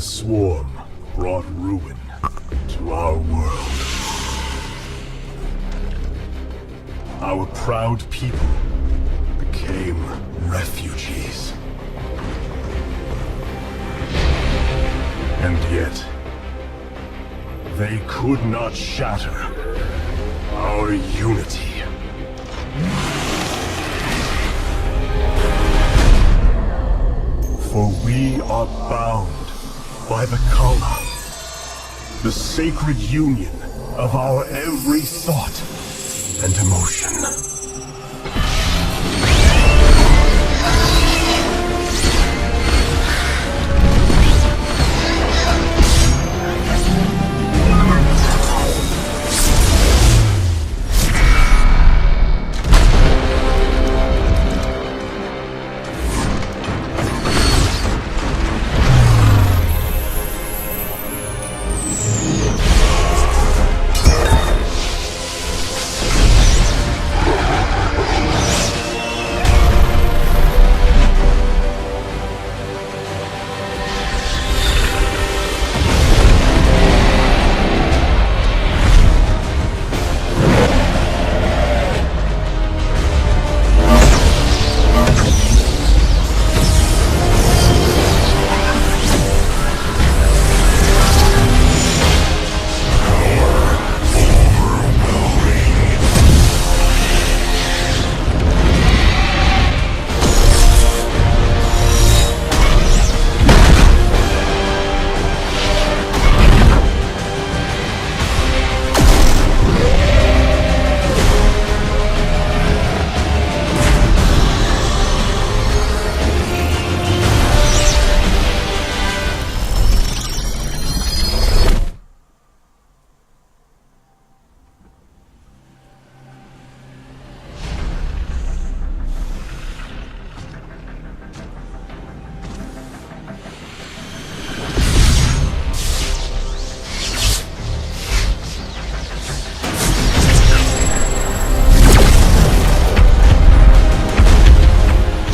The swarm brought ruin to our world. Our proud people became refugees. And yet, they could not shatter our unity. For we are bound by the Kala, the sacred union of our every thought and emotion.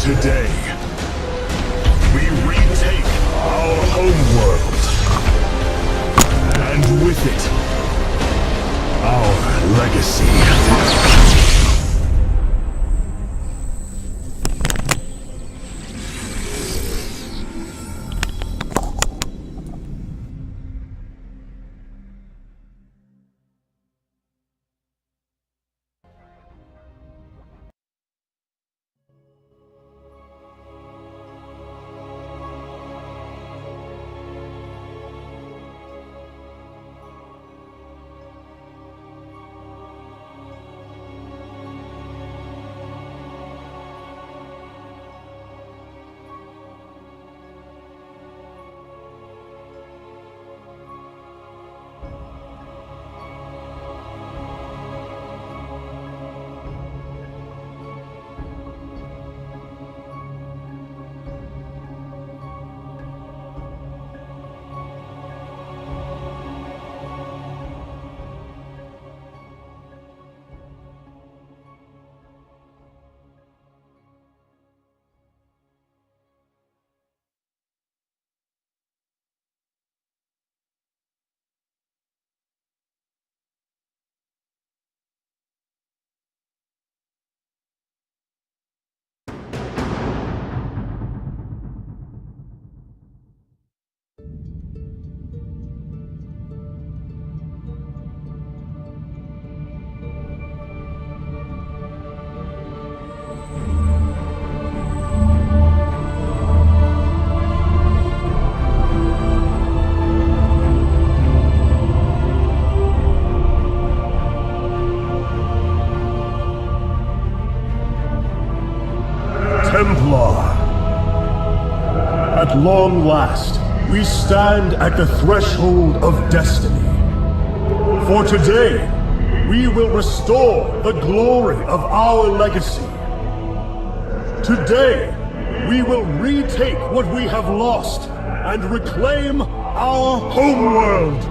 Today, we retake our homeworld, and with it, our legacy. Templar. At long last, we stand at the threshold of destiny. For today, we will restore the glory of our legacy. Today, we will retake what we have lost and reclaim our homeworld.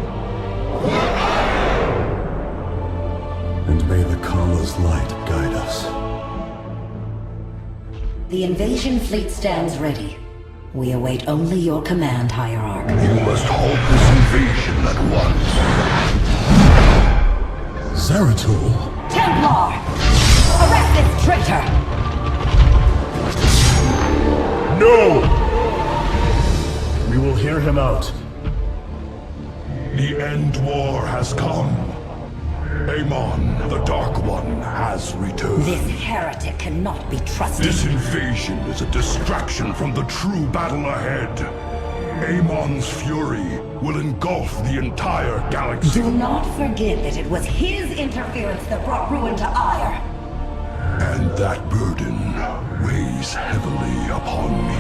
And may the Kala's light guide us. The invasion fleet stands ready. We await only your command, Hierarch. You must halt this invasion at once. Zeratul? Templar! Arrest this traitor! No! We will hear him out. The end war has come. Amon, the Dark One, has returned. This heretic cannot be trusted. This invasion is a distraction from the true battle ahead. Amon's fury will engulf the entire galaxy. Do not forget that it was his interference that brought ruin to Ire. And that burden weighs heavily upon me.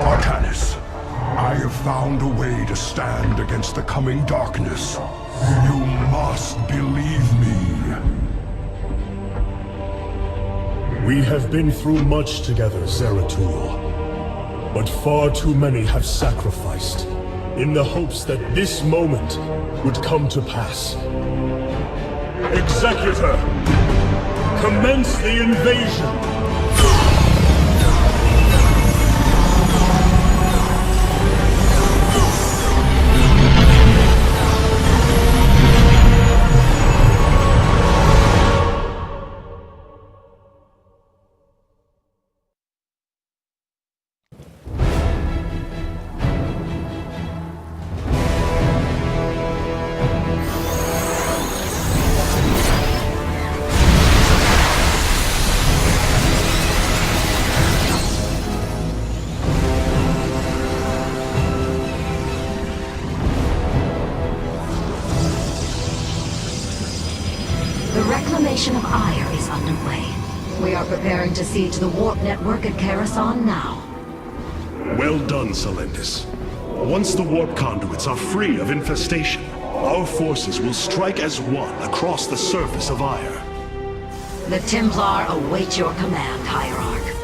Artanis, I have found a way to stand against the coming darkness. You must believe me. We have been through much together, Zeratul. But far too many have sacrificed, in the hopes that this moment would come to pass. Executor! Commence the invasion! The reclamation of Ire is underway. We are preparing to siege the warp network at Coruscant now. Well done, Selendis. Once the warp conduits are free of infestation, our forces will strike as one across the surface of Ire. The Templar await your command, Hierarch.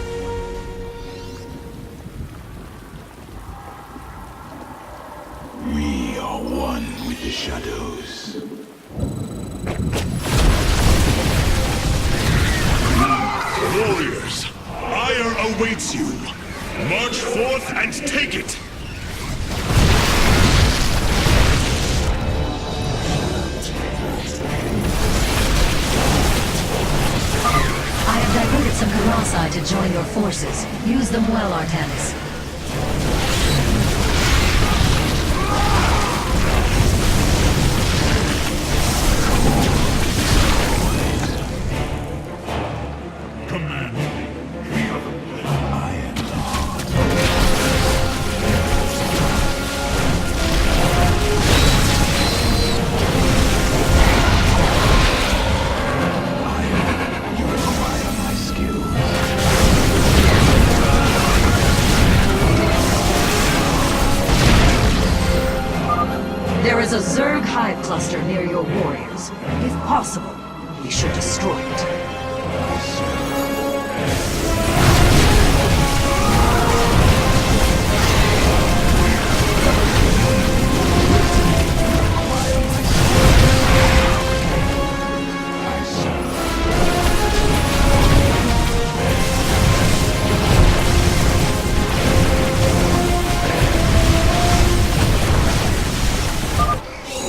We are one with the shadows. Warriors, Ire awaits you. March forth and take it! I have diverted some Colossi to join your forces. Use them well, Artanis. There is a Zerg hive cluster near your warriors. If possible, we should destroy it.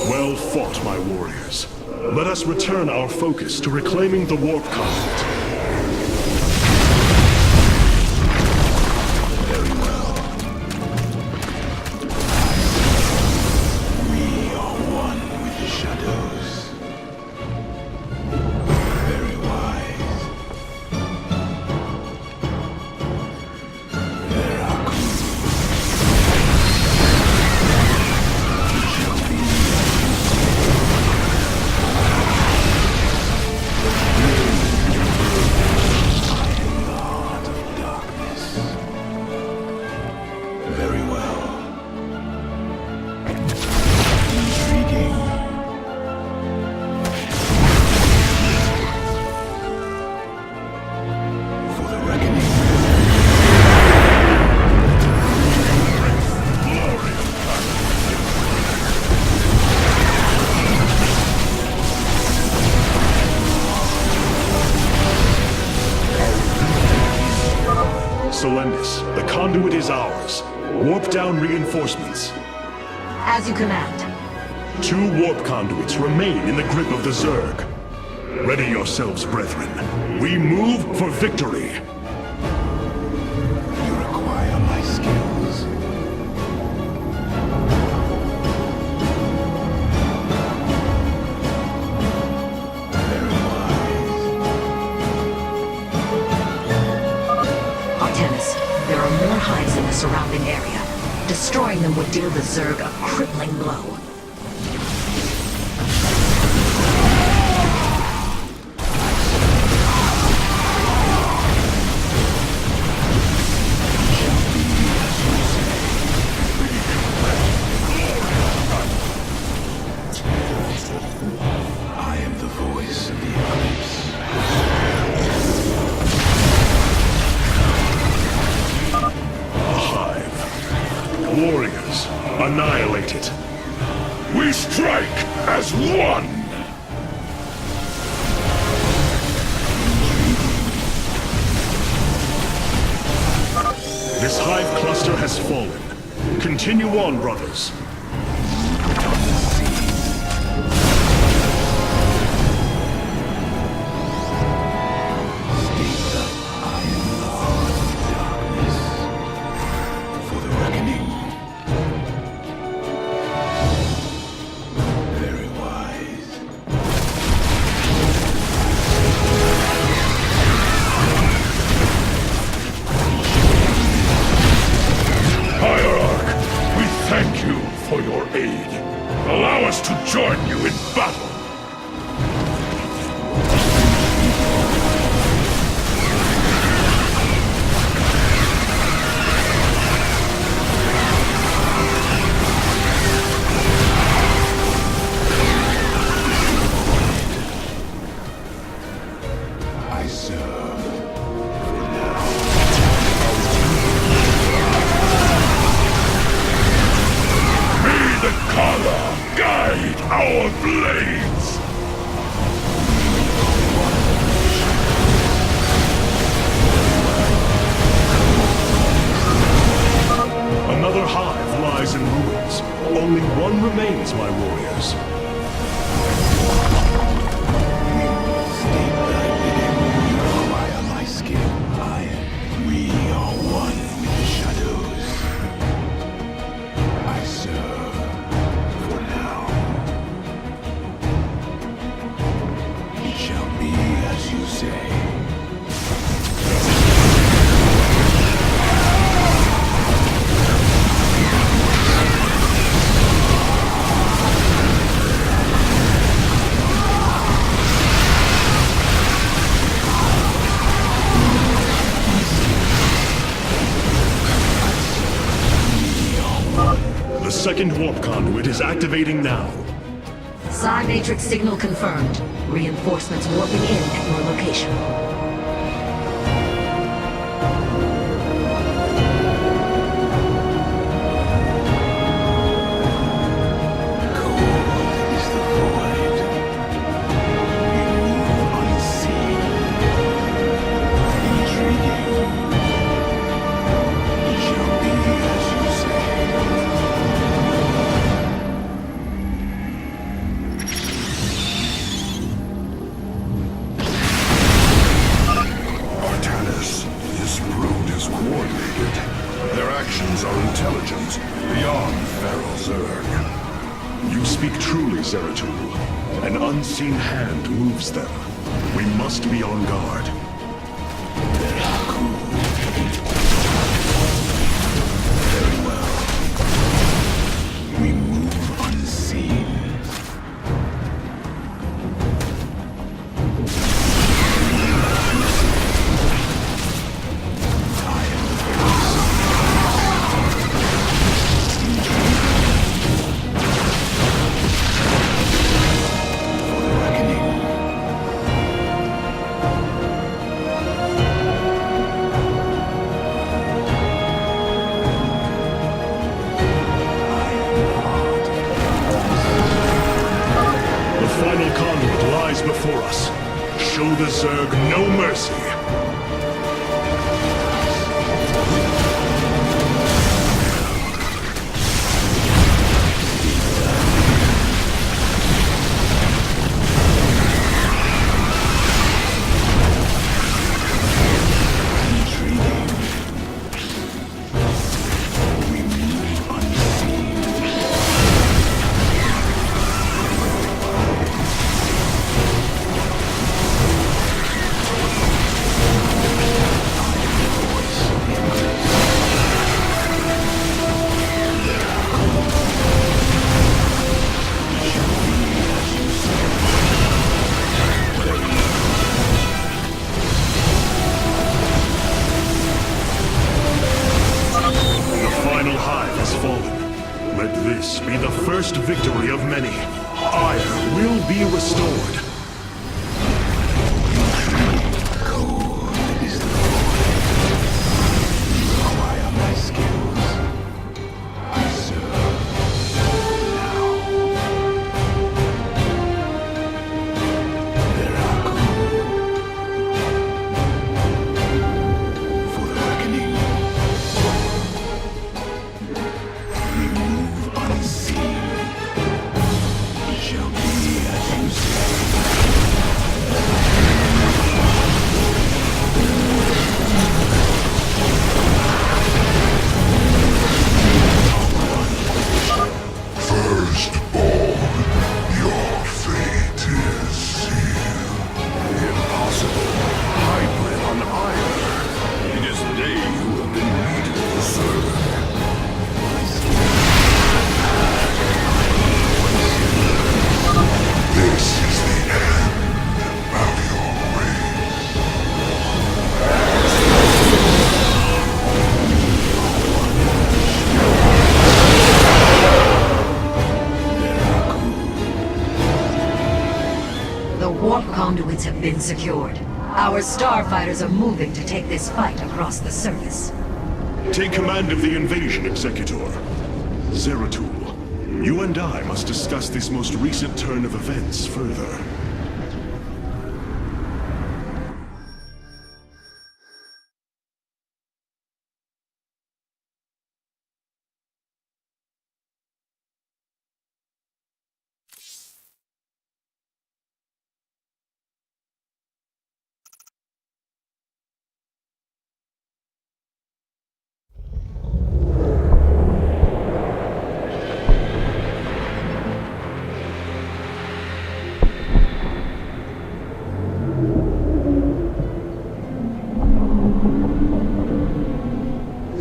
Well fought, my warriors. Let us return our focus to reclaiming the warp conduit. Very well. We are one with the shadows. Very wise. There are Solendis, the conduit is ours. Warp down reinforcements. As you command. 2 warp conduits remain in the grip of the Zerg. Ready yourselves, brethren. We move for victory. You require my skills. Very wise. Artemis, there are more hives in the surrounding area. Destroying them would deal the Zerg a crippling blow. I am the voice of the eclipse. A hive. Warriors, annihilate it. We strike as one! This hive cluster has fallen. Continue on, brothers. Thank you for your aid. Allow us to join you in battle. I serve for now. The Kala guide our blades! Another hive lies in ruins. Only one remains, my warriors. You require my skill. We are one with the shadows. I serve. It shall be as you say. The second warp conduit is activating now. Psi Matrix signal confirmed. Reinforcements warping in at your location. Cold is the void. We move unseen. Intriguing. It shall be as you say. This brood is coordinated. Their actions are intelligent, beyond feral Zerg. You speak truly, Zeratul. An unseen hand moves them. We must be on guard. Very well. We move unseen. this be the first victory of many. Ire will be restored. Conduits have been secured. Our starfighters are moving to take this fight across the surface. Take command of the invasion, Executor. Zeratul, you and I must discuss this most recent turn of events further.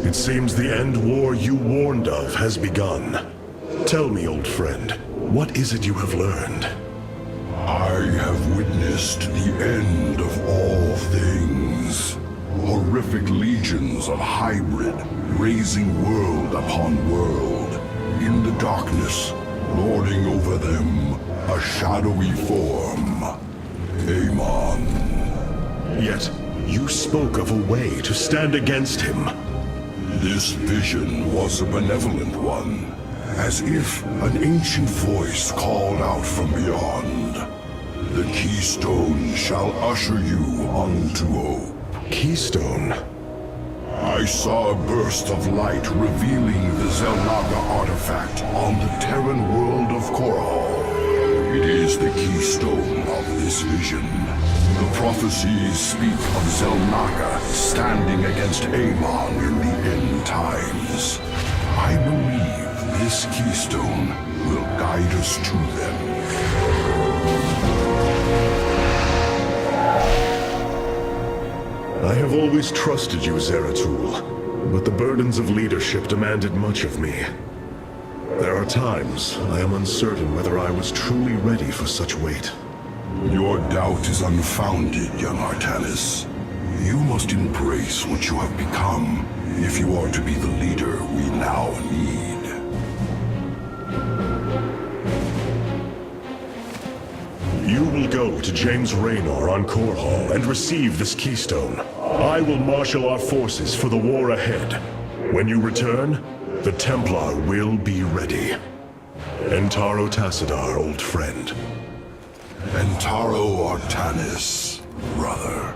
It seems the end war you warned of has begun. Tell me, old friend, what is it you have learned? I have witnessed the end of all things. Horrific legions of hybrid, raising world upon world. In the darkness, lording over them, a shadowy form. Amon. Yet, you spoke of a way to stand against him. This vision was a benevolent one, as if an ancient voice called out from beyond. The keystone shall usher you unto hope. Keystone? I saw a burst of light revealing the Zelnaga artifact on the Terran world of Korhal. It is the keystone of this vision. The prophecies speak of Zelnaga standing against Amon in the end times. I believe this keystone will guide us to them. I have always trusted you, Zeratul, but the burdens of leadership demanded much of me. There are times I am uncertain whether I was truly ready for such weight. Your doubt is unfounded, young Artanis. You must embrace what you have become if you are to be the leader we now need. You will go to James Raynor on Korhal and receive this keystone. I will marshal our forces for the war ahead. When you return, the Templar will be ready. Entaro Tassadar, old friend. Entaro Artanis, brother.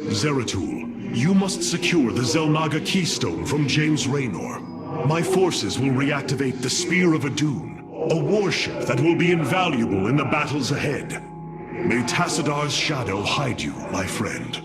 Zeratul, you must secure the Zelnaga keystone from James Raynor. My forces will reactivate the Spear of Adun, a warship that will be invaluable in the battles ahead. May Tassadar's shadow hide you, my friend.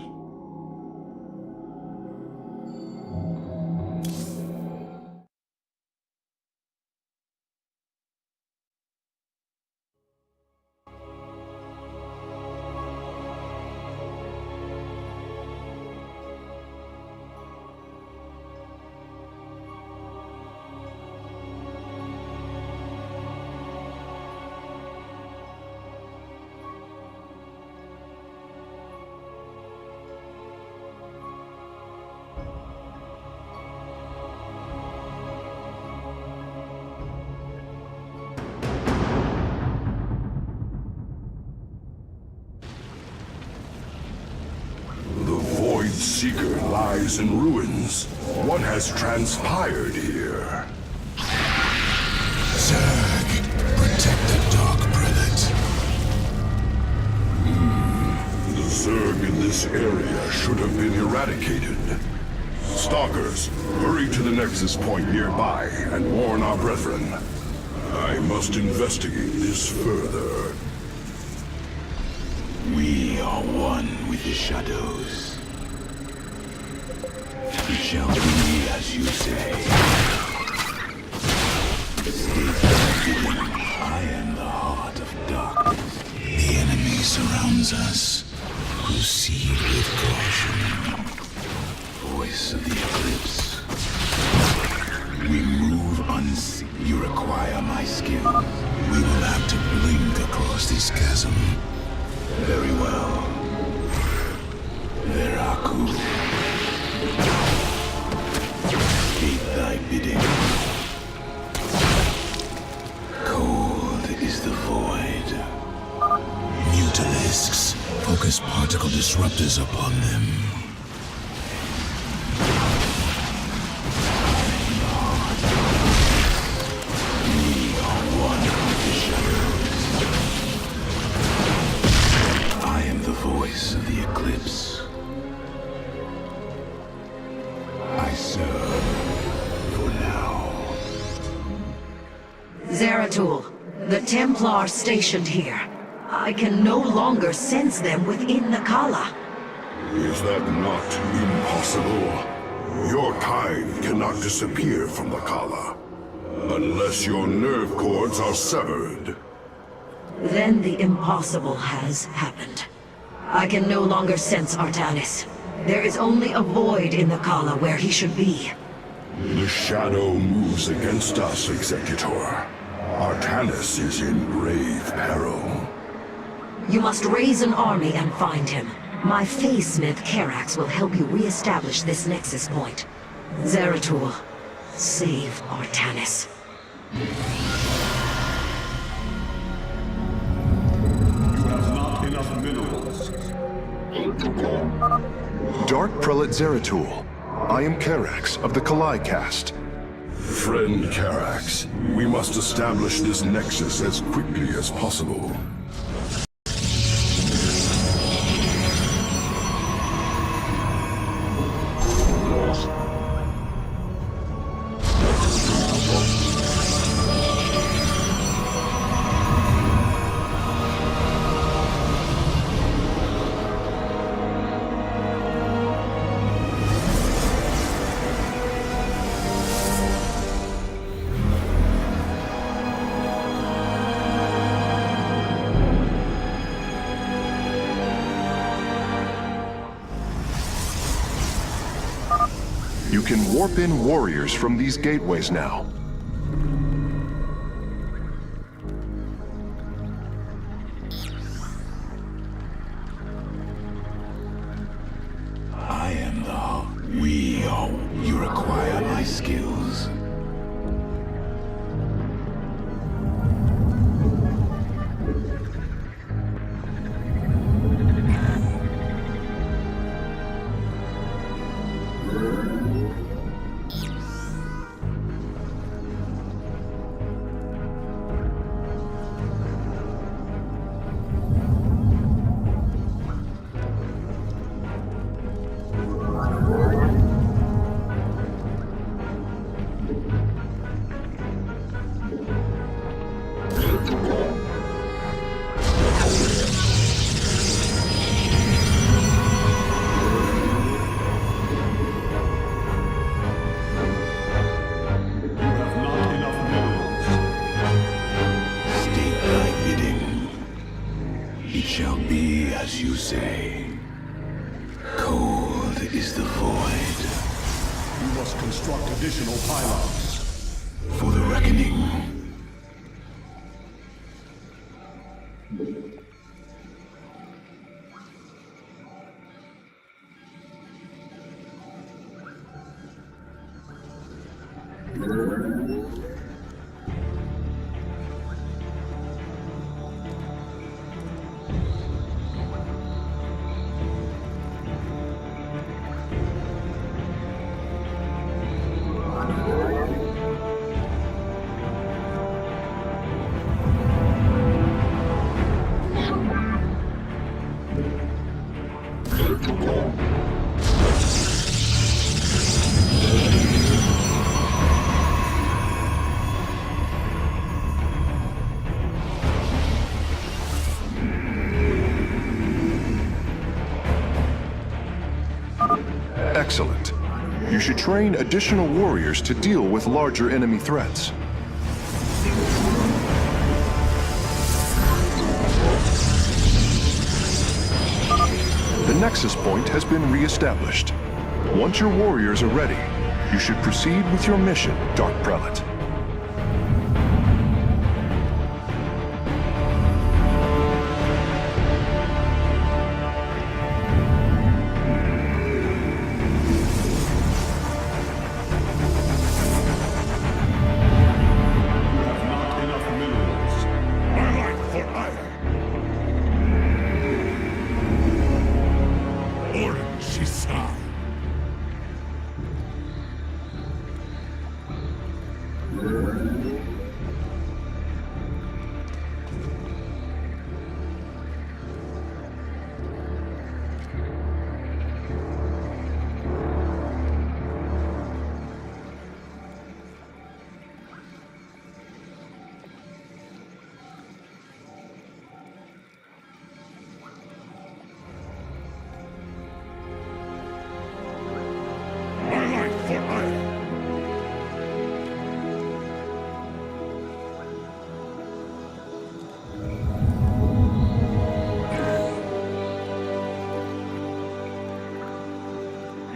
Seeker lies in ruins. What has transpired here? Zerg, protect the Dark Prelate. The Zerg in this area should have been eradicated. Stalkers, hurry to the Nexus point nearby and warn our brethren. I must investigate this further. We are one with the shadows. It shall be as you say. I am the heart of darkness. The enemy surrounds us. Proceed with caution. Voice of the Eclipse. We move unseen. You require my skill. We will have to blink across this chasm. Very well. Veraku. State thy bidding. Cold is the void. Mutalisks. Focus particle disruptors upon them. We are one with the shadows. I am the voice of the Eclipse. I serve for now. Zeratul, the Templar stationed here. I can no longer sense them within the Kala. Is that not impossible? Your kind cannot disappear from the Kala, unless your nerve cords are severed. Then the impossible has happened. I can no longer sense Artanis. There is only a void in the Kala where he should be. The shadow moves against us, Executor. Artanis is in grave peril. You must raise an army and find him. My Phase-Smith Karax will help you re-establish this nexus point. Zeratul, save Artanis. You have not enough minerals. Dark Prelate Zeratul. I am Karax of the Kalai caste. Friend Karax, we must establish this nexus as quickly as possible. You can warp in warriors from these gateways now. I am the... We are... You require my skills. As you say, cold is the void. You must construct additional pylons. For the reckoning. Excellent. You should train additional warriors to deal with larger enemy threats. The Nexus Point has been re-established. Once your warriors are ready, you should proceed with your mission, Dark Prelate.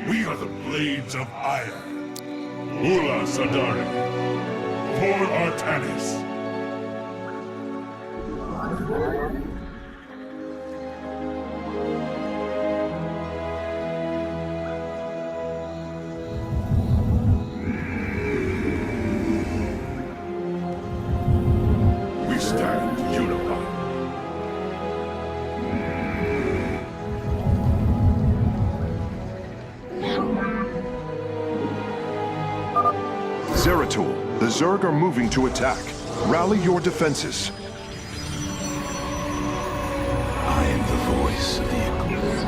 We are the Blades of Iron. Ula Sadari. For Artanis. We stand unified. Zeratul, the Zerg are moving to attack. Rally your defenses. I am the voice of the eclipse.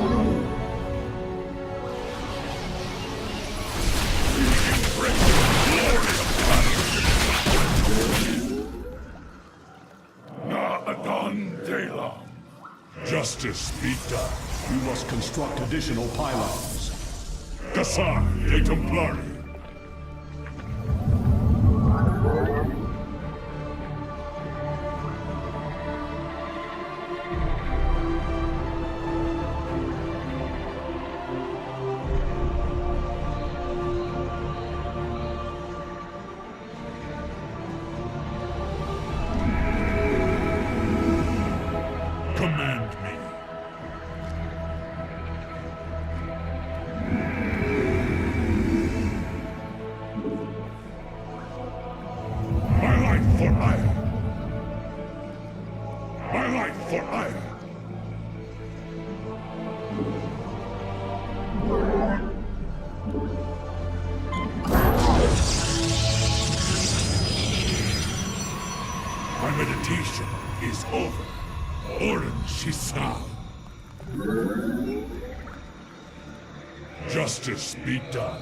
Na Adon Dalam. Justice be done. You must construct additional pylons. Gassar de Templari. Command me. My life for Iron. My life for Iron. My meditation is over. Oren Shisal. Justice be done.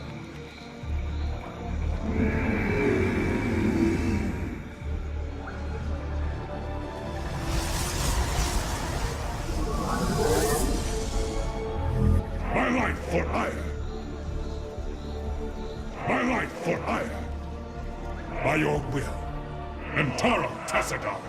My life for Iron. My life for Iron. By your will. Antara Tassadar.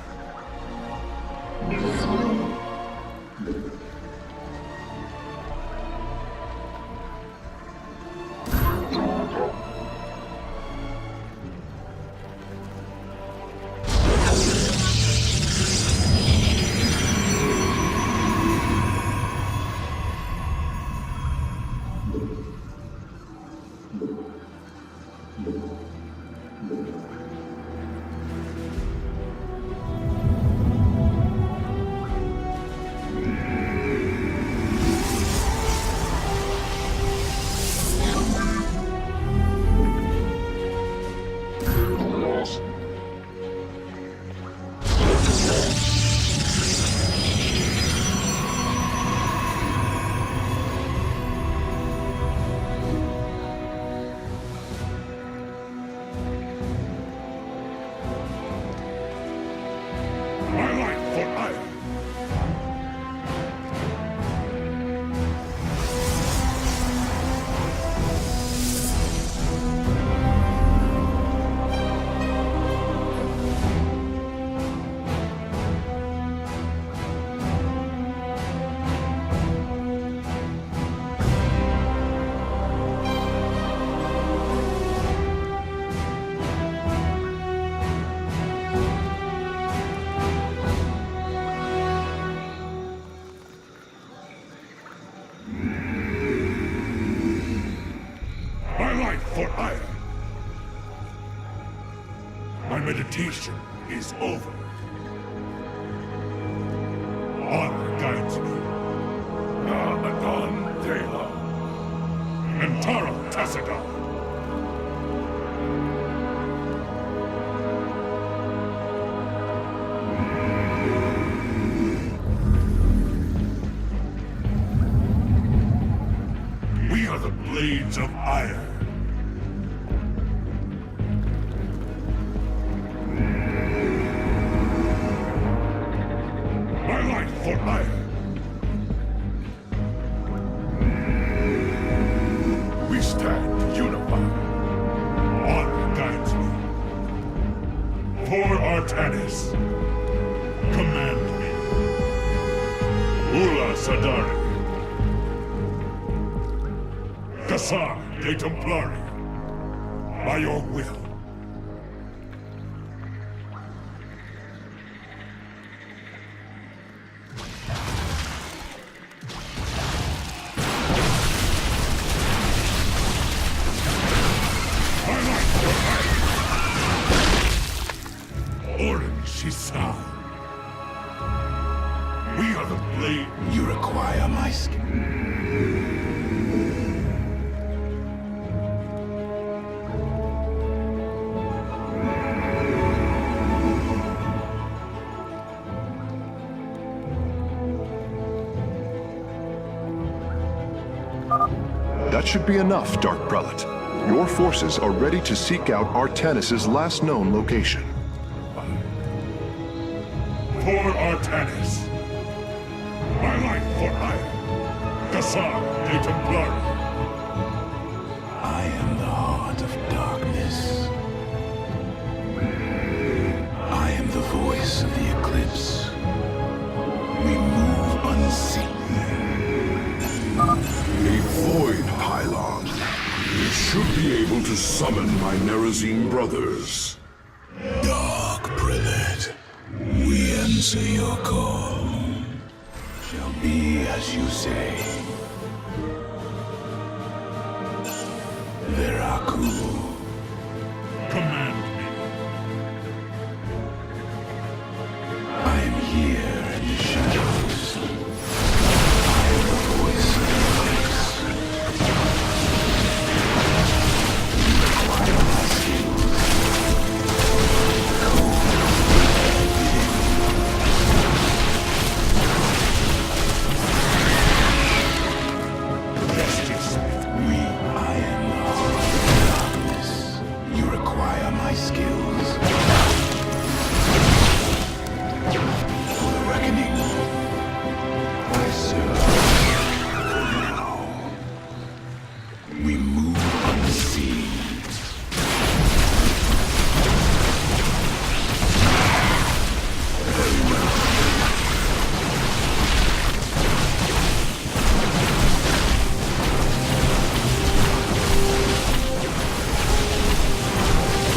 meditation is over. Honor guides me. Abaddon Dela. Mentara Tessida. We are the Blades of Iron. My life for Iron. We stand unified. Honor guides me. For Artanis. Command me. Ula Sadari. Cassar de Templari. By your will. Orin Shisai. We are the blade. You require my skill. That should be enough, Dark Prelate. Your forces are ready to seek out Artanis' last known location. For Artanis. My life for Iron. Cassar de Templari. I am the heart of darkness. I am the voice of the eclipse. We move unseen. A void pylon. It should be able to summon my Nerazine brothers. Dark Prelate, we answer your call. Shall be as you say. Veraku. Command me. I am here in the shadows. I am the voice of the eclipse. You require my skills. Justice. I am the heart of darkness. You require my skills. For the reckoning, I serve. Now, we move unseen. Very well.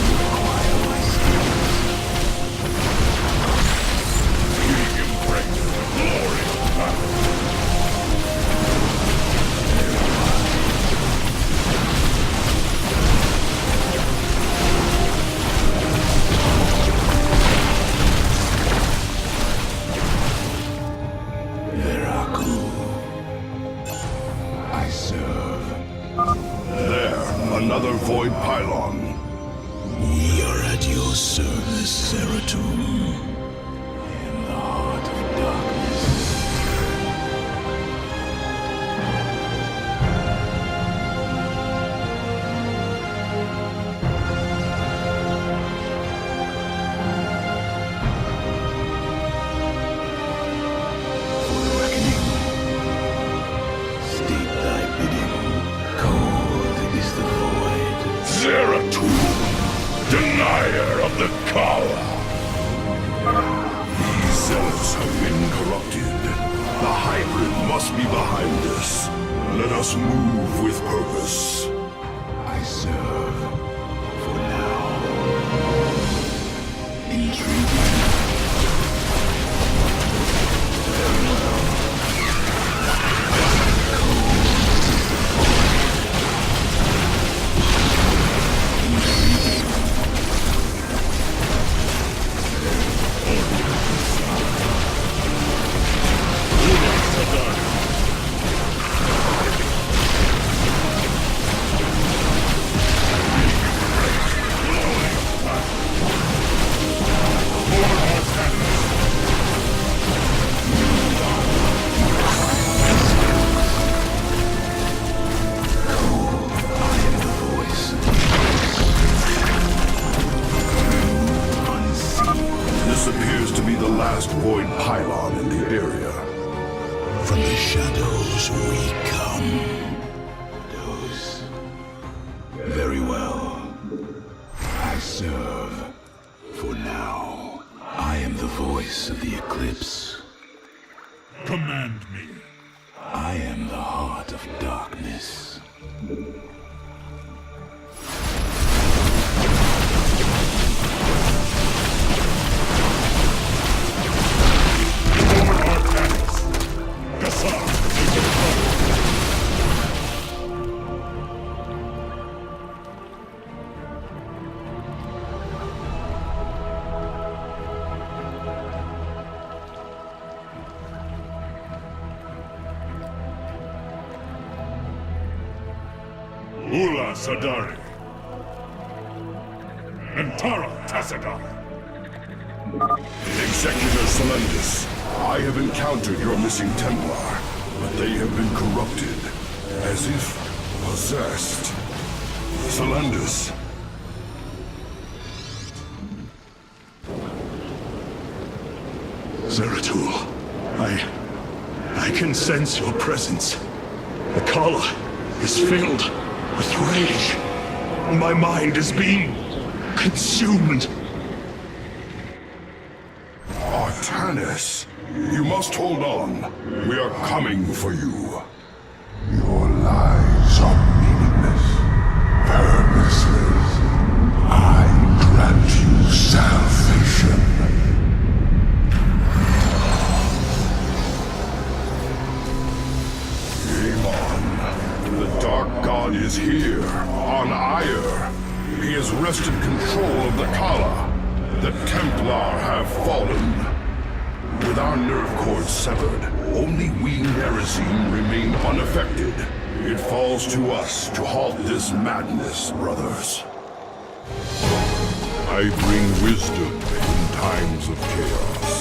Require my skills. Glory. Veraku. I serve. There, another void pylon. We are at your service, Zeratul. In the heart of darkness. For the reckoning, state thy bidding. Cold is the void. Zeratul, denier of the Kala. These zealots have been corrupted. The hybrid must be behind us. Let us move with purpose. I serve for now. Intriguing. Very well. Intriguing. From the shadows we come. Shadows. Very well. I serve. For now, I am the voice of the eclipse. Command me. I am the heart of darkness. Lord Artanis. Gassar, take it. Ula Sadari. And Tara Tassadar. Executor Solendus, I have encountered your missing Templar, but they have been corrupted, as if possessed. Solendus. Zeratul, I can sense your presence. The Kala is filled with rage. My mind is being consumed. Artanis, you must hold on. We are coming for you. Your lies are meaningless, purposeless. I grant you salvation. Amon, the Dark God is here, on Ire. He has wrested control of the Kala. The Templar have fallen. With our nerve cords severed, only we Nerazim remain unaffected. It falls to us to halt this madness, brothers. I bring wisdom in times of chaos.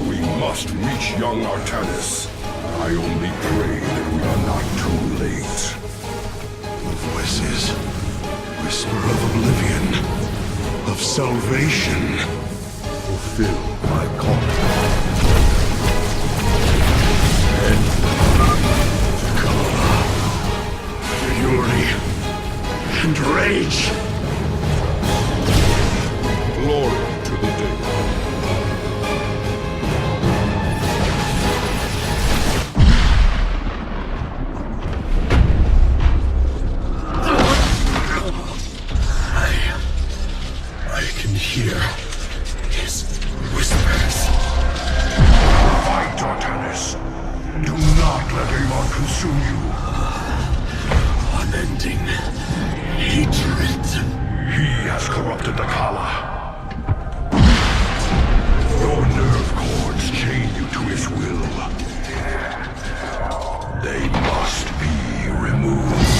We must reach young Artanis. I only pray that we are not too late. The voices whisper of oblivion, of salvation. Fulfill my calling. And Kala, fury, and rage. Glory to the day. I can hear his whispers. Fight, Artanis. Do not let Amon consume you. Unending hatred. He has corrupted the Kala. Your nerve cords chain you to his will. They must be removed.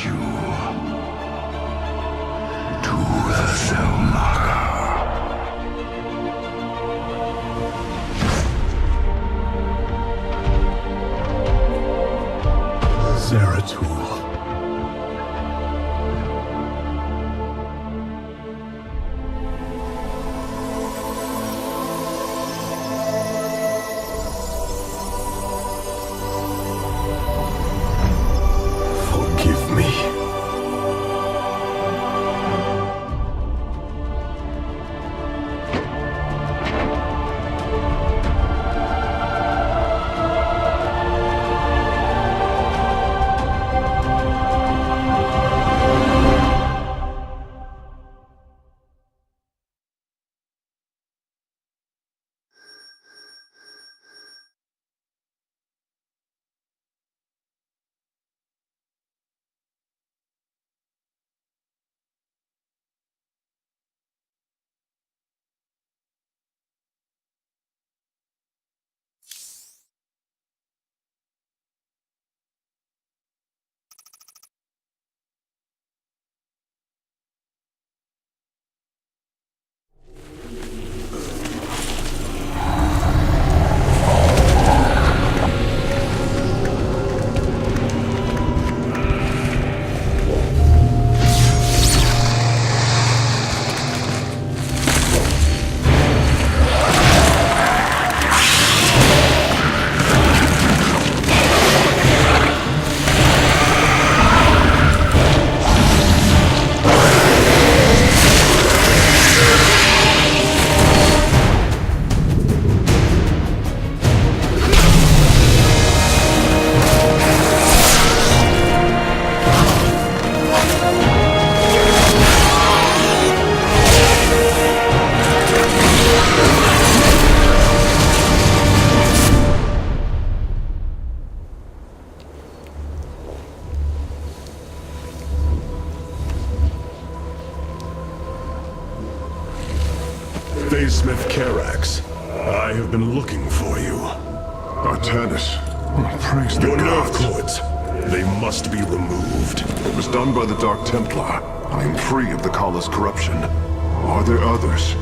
you to the Zelnaga. Zeratul. Forgive me. Smith Karax, I have been looking for you. Artanis, praise the Your nerve gods. cords, they must be removed. It was done by the Dark Templar. I am free of the Kala's corruption. Are there others?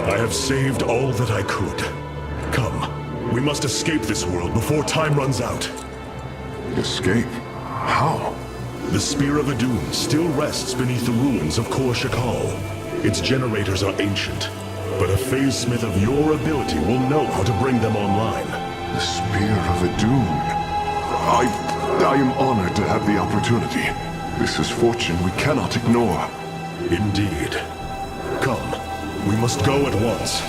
I have saved all that I could. Come, we must escape this world before time runs out. Escape? How? The Spear of Adun still rests beneath the ruins of Kor Shakal. Its generators are ancient, but a phase smith of your ability will know how to bring them online. The Spear of Adun. I am honored to have the opportunity. This is fortune we cannot ignore. Indeed. Come, we must go at once.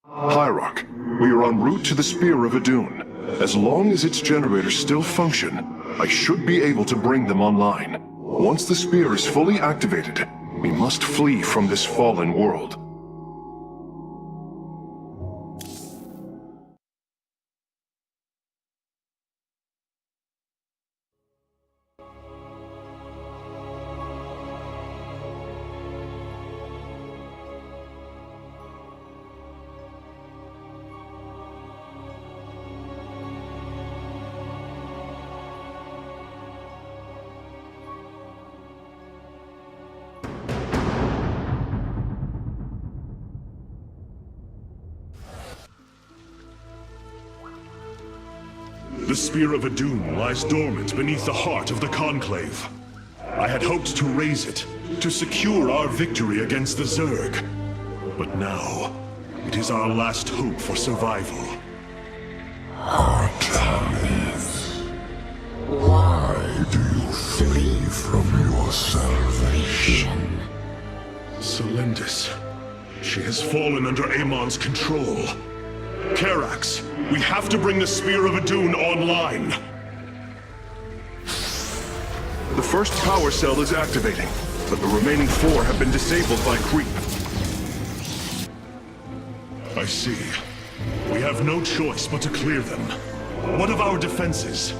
Hierarch, we are en route to the Spear of Adun. As long as its generators still function, I should be able to bring them online. Once the spear is fully activated, we must flee from this fallen world. The Spear of Adun lies dormant beneath the heart of the Conclave. I had hoped to raise it, to secure our victory against the Zerg. But now, it is our last hope for survival. Artanis, why do you flee from your salvation? Celendis. She has fallen under Amon's control. Karax, we have to bring the Spear of Adun online. The first power cell is activating, but the remaining 4 have been disabled by creep. I see. We have no choice but to clear them. What of our defenses?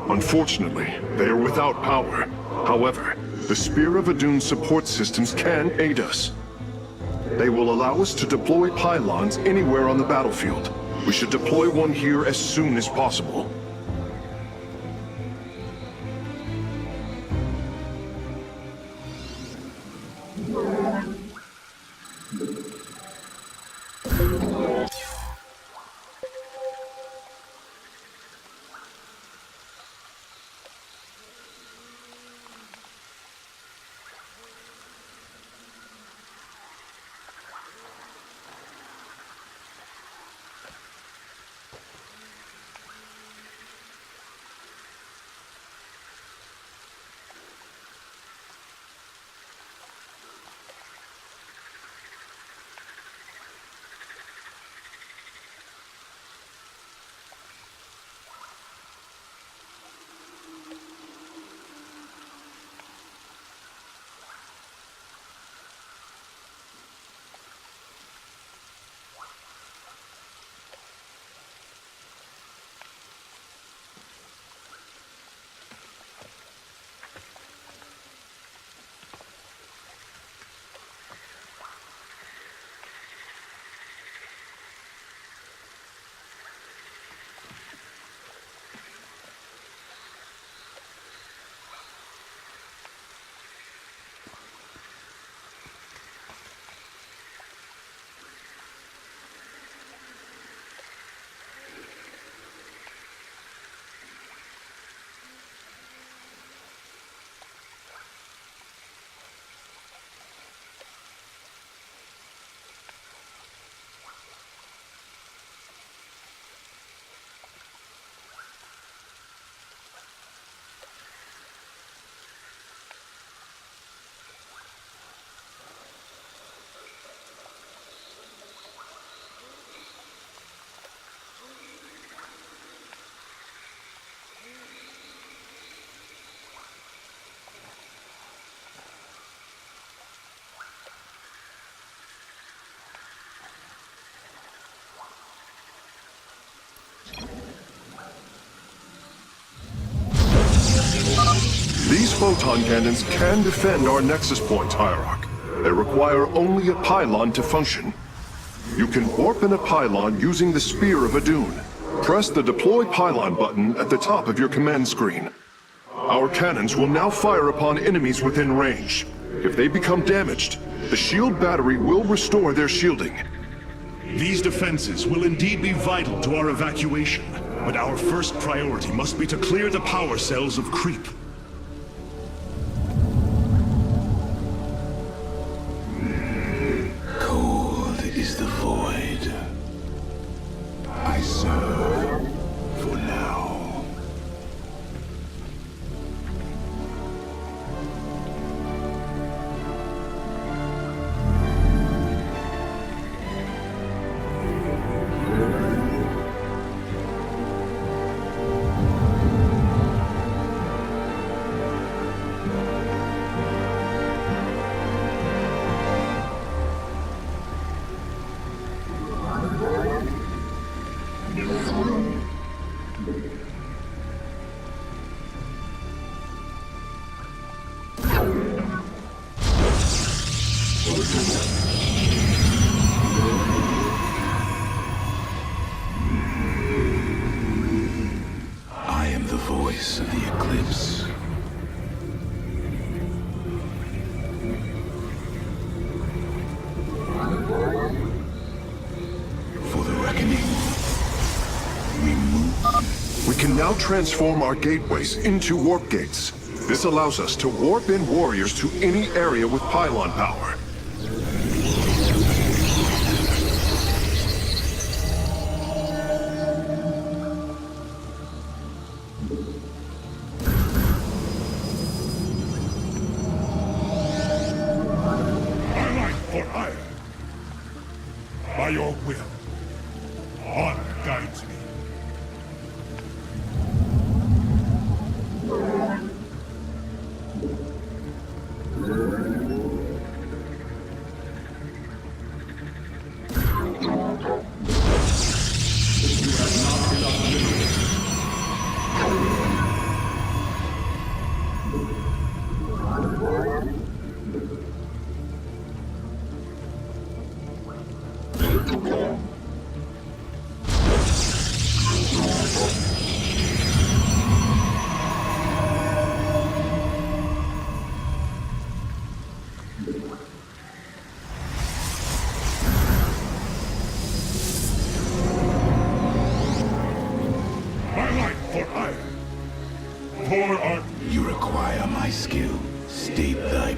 Unfortunately, they are without power. However, the Spear of Adun's support systems can aid us. They will allow us to deploy pylons anywhere on the battlefield. We should deploy one here as soon as possible. These photon cannons can defend our nexus points, Hierarch. They require only a pylon to function. You can warp in a pylon using the Spear of Adun. Press the Deploy Pylon button at the top of your command screen. Our cannons will now fire upon enemies within range. If they become damaged, the shield battery will restore their shielding. These defenses will indeed be vital to our evacuation, but our first priority must be to clear the power cells of creep. Cold is the void. I serve for now. I am the voice of the eclipse. For the reckoning, we move. We can now transform our gateways into warp gates. This allows us to warp in warriors to any area with pylon power. Our light for hire. By your will, honor guides me. My life for ire. For art. You require my skill. State thy...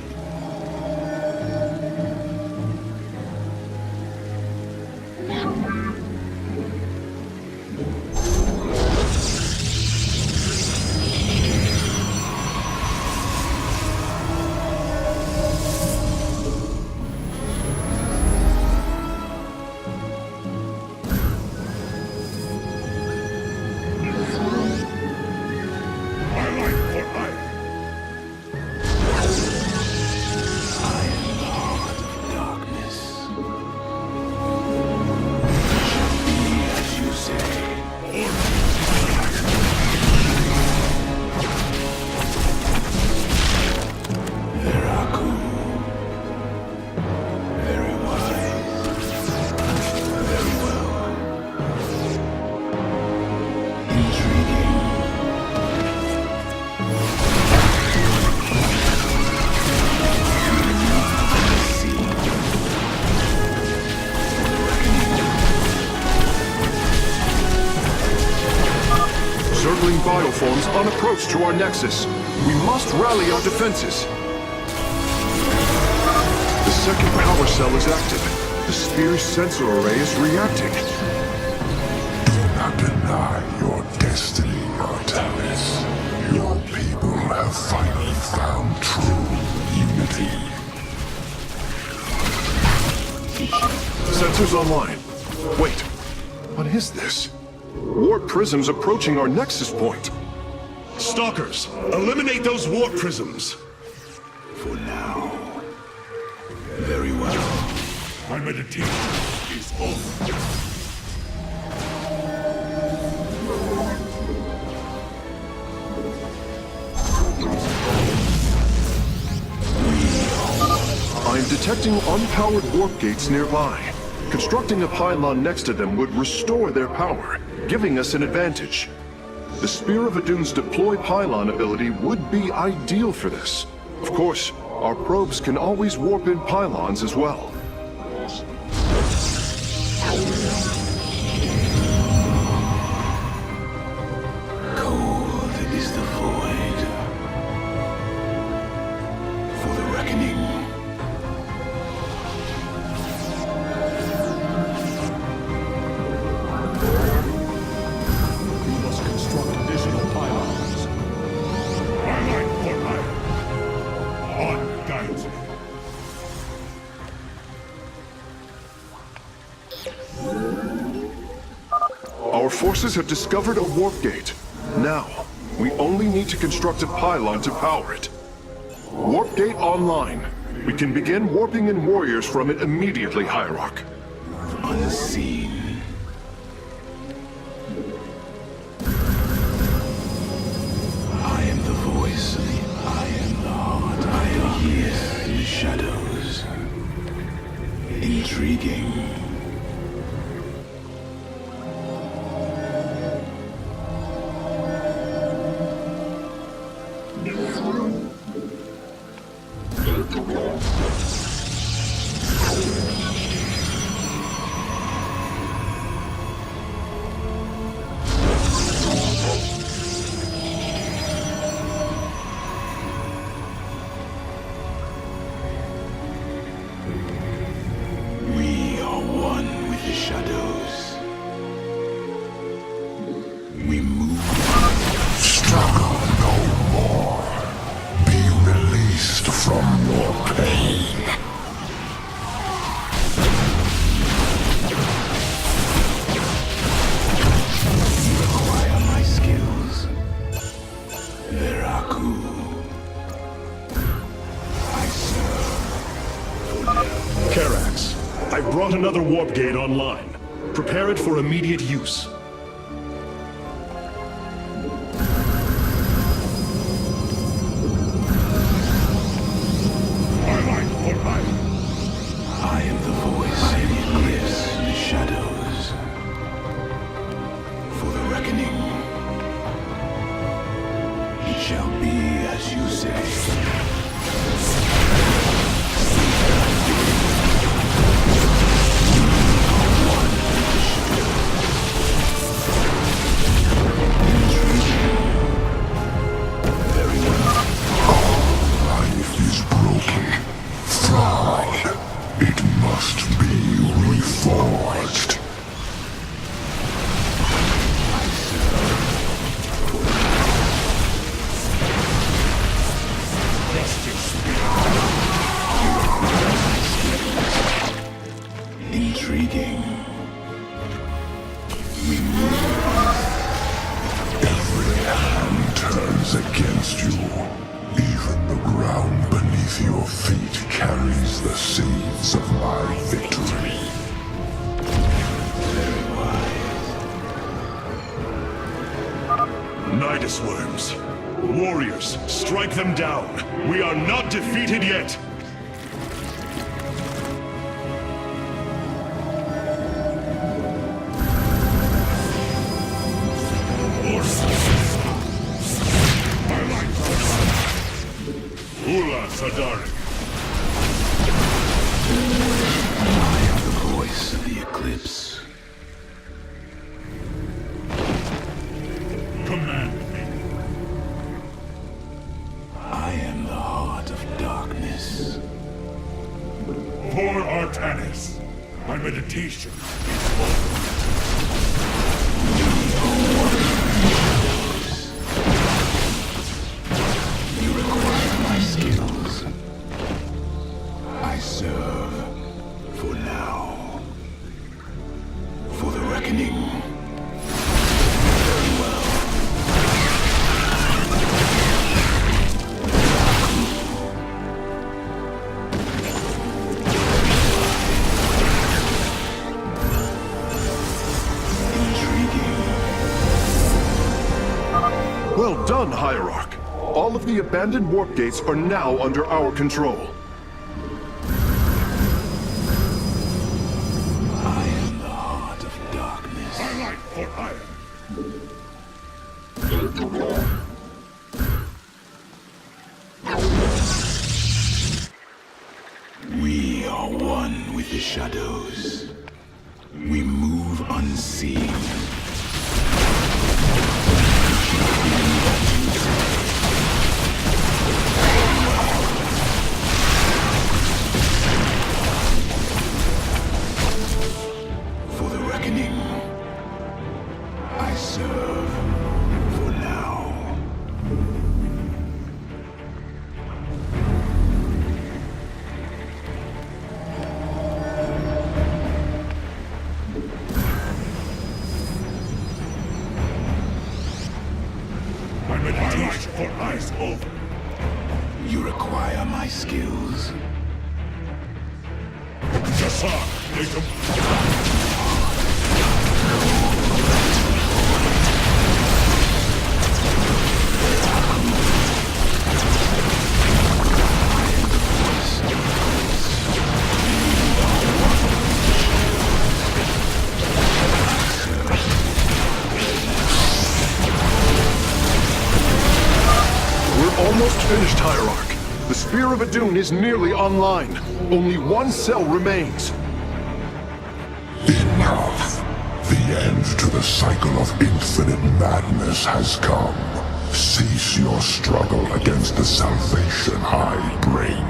My life for ire. I am the heart of darkness. Be as you say. Veraku. Very wise. Very well. Intriguing. Circling bioforms on approach to our nexus. We must rally our defenses. The second power cell is active. The spear's sensor array is reacting. Do not deny your destiny, Artemis. Your people have finally found true unity. Sensors online. Wait, what is this? Warp prisms approaching our nexus point. Stalkers, eliminate those warp prisms. For now. Very well. My meditation is over. I am detecting unpowered warp gates nearby. Constructing a pylon next to them would restore their power, giving us an advantage. The Spear of Adun's deploy pylon ability would be ideal for this. Of course, our probes can always warp in pylons as well. Cold is the void. For the reckoning. We must construct additional pylons. My life for ire. On guides me. Our forces have discovered a warp gate. Now, we only need to construct a pylon to power it. Warp gate online. We can begin warping in warriors from it immediately, Hierarch. Unseen. I am the voice of the I am the heart. I am here in the shadows. Intriguing. We are one with the shadows. We move. Struggle no more. Be released from your pain. You require my skills. Veraku. I serve. Karax, I brought another warp gate online. Prepare it for immediate use. My life for ire. I am the voice in the eclipse in the God, it must be reforged. Intriguing. Every hand turns against you. Even the ground beneath your feet carries the seeds of my victory. Nidus worms. Warriors, strike them down. We are not defeated yet. Ula Sadari. I am the voice of the eclipse. Command me. I am the heart of darkness. For Artanis, my meditation is over. You require my skills. I serve for now. For the reckoning. Very well. Well done, Hierarch. All of the abandoned warp gates are now under our control. I am the heart of darkness. My life for iron. We are one with the shadows. We move unseen. For the reckoning, I serve for now. My meditation for iron is over. You require my skills. Jassar, Natum. We're almost finished, Hierarch. The Spear of Adun is nearly online. Only one cell remains. Enough. The end to the cycle of infinite madness has come. Cease your struggle against the salvation I bring.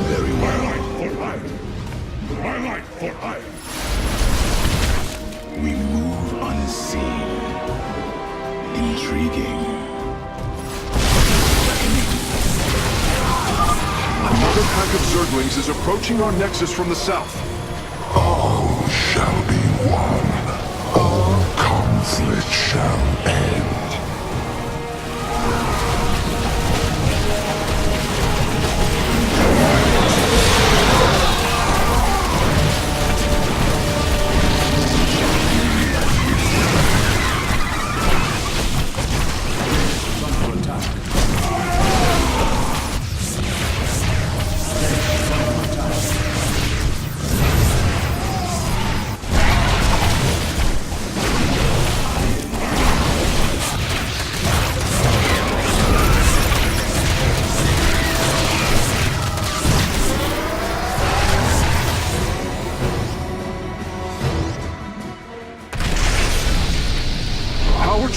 Very My well. life for iron. My life for iron. We move unseen. Intriguing. Another pack of Zerglings is approaching our nexus from the south. All shall be one. All conflict shall end.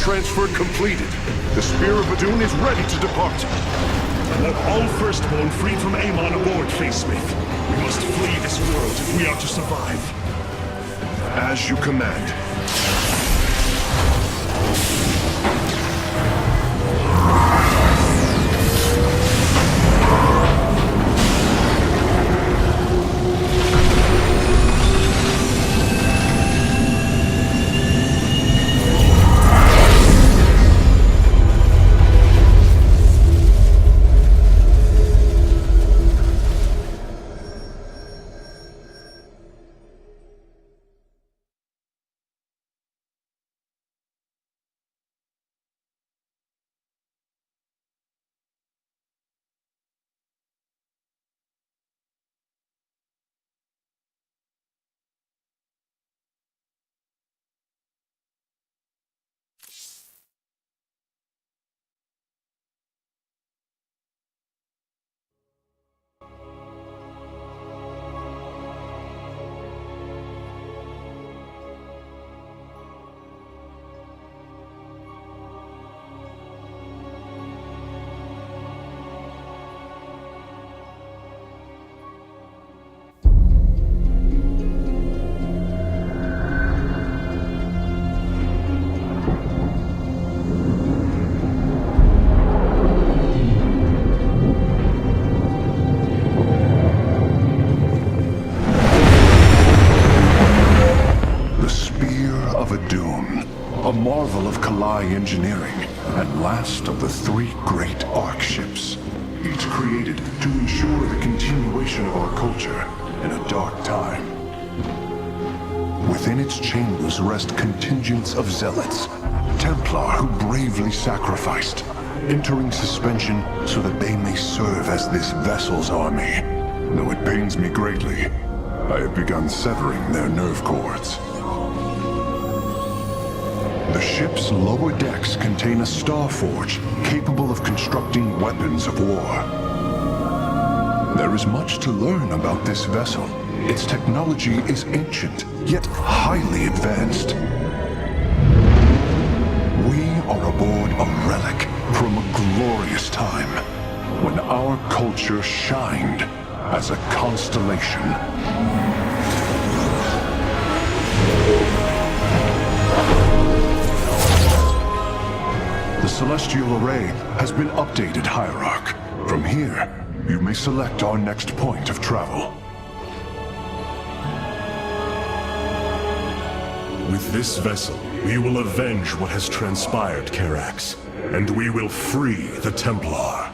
transfer completed. The Spear of Adun is ready to depart. Let all Firstborn freed from Amon aboard, Facesmith. We must flee this world if we are to survive. As you command. Engineering, and last of the three great Ark ships, each created to ensure the continuation of our culture in a dark time. Within its chambers rest contingents of zealots, Templar who bravely sacrificed, entering suspension so that they may serve as this vessel's army. Though it pains me greatly, I have begun severing their nerve cords. The ship's lower decks contain a star forge capable of constructing weapons of war. There is much to learn about this vessel. Its technology is ancient, yet highly advanced. We are aboard a relic from a glorious time when our culture shined as a constellation. The Celestial Array has been updated, Hierarch. From here, you may select our next point of travel. With this vessel, we will avenge what has transpired, Karax, and we will free the Templar.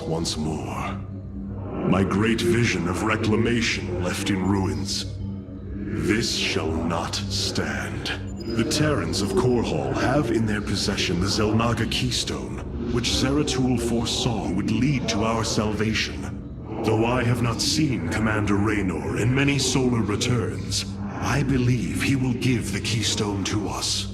Once more. My great vision of reclamation left in ruins. This shall not stand. The Terrans of Korhal have in their possession the Xel'Naga Keystone, which Zeratul foresaw would lead to our salvation. Though I have not seen Commander Raynor in many solar returns, I believe he will give the Keystone to us.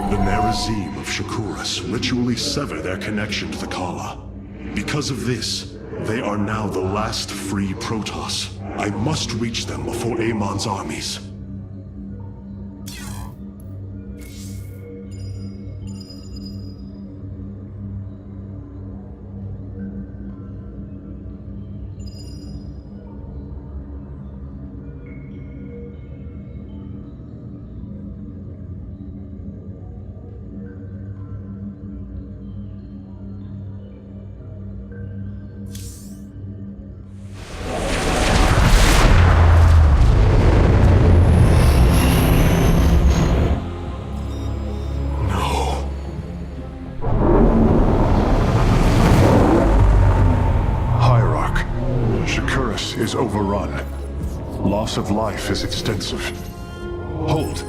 The Nerazim of Shakuras ritually sever their connection to the Kala. Because of this, they are now the last free Protoss. I must reach them before Amon's armies. Is overrun. Loss of life is extensive. Hold.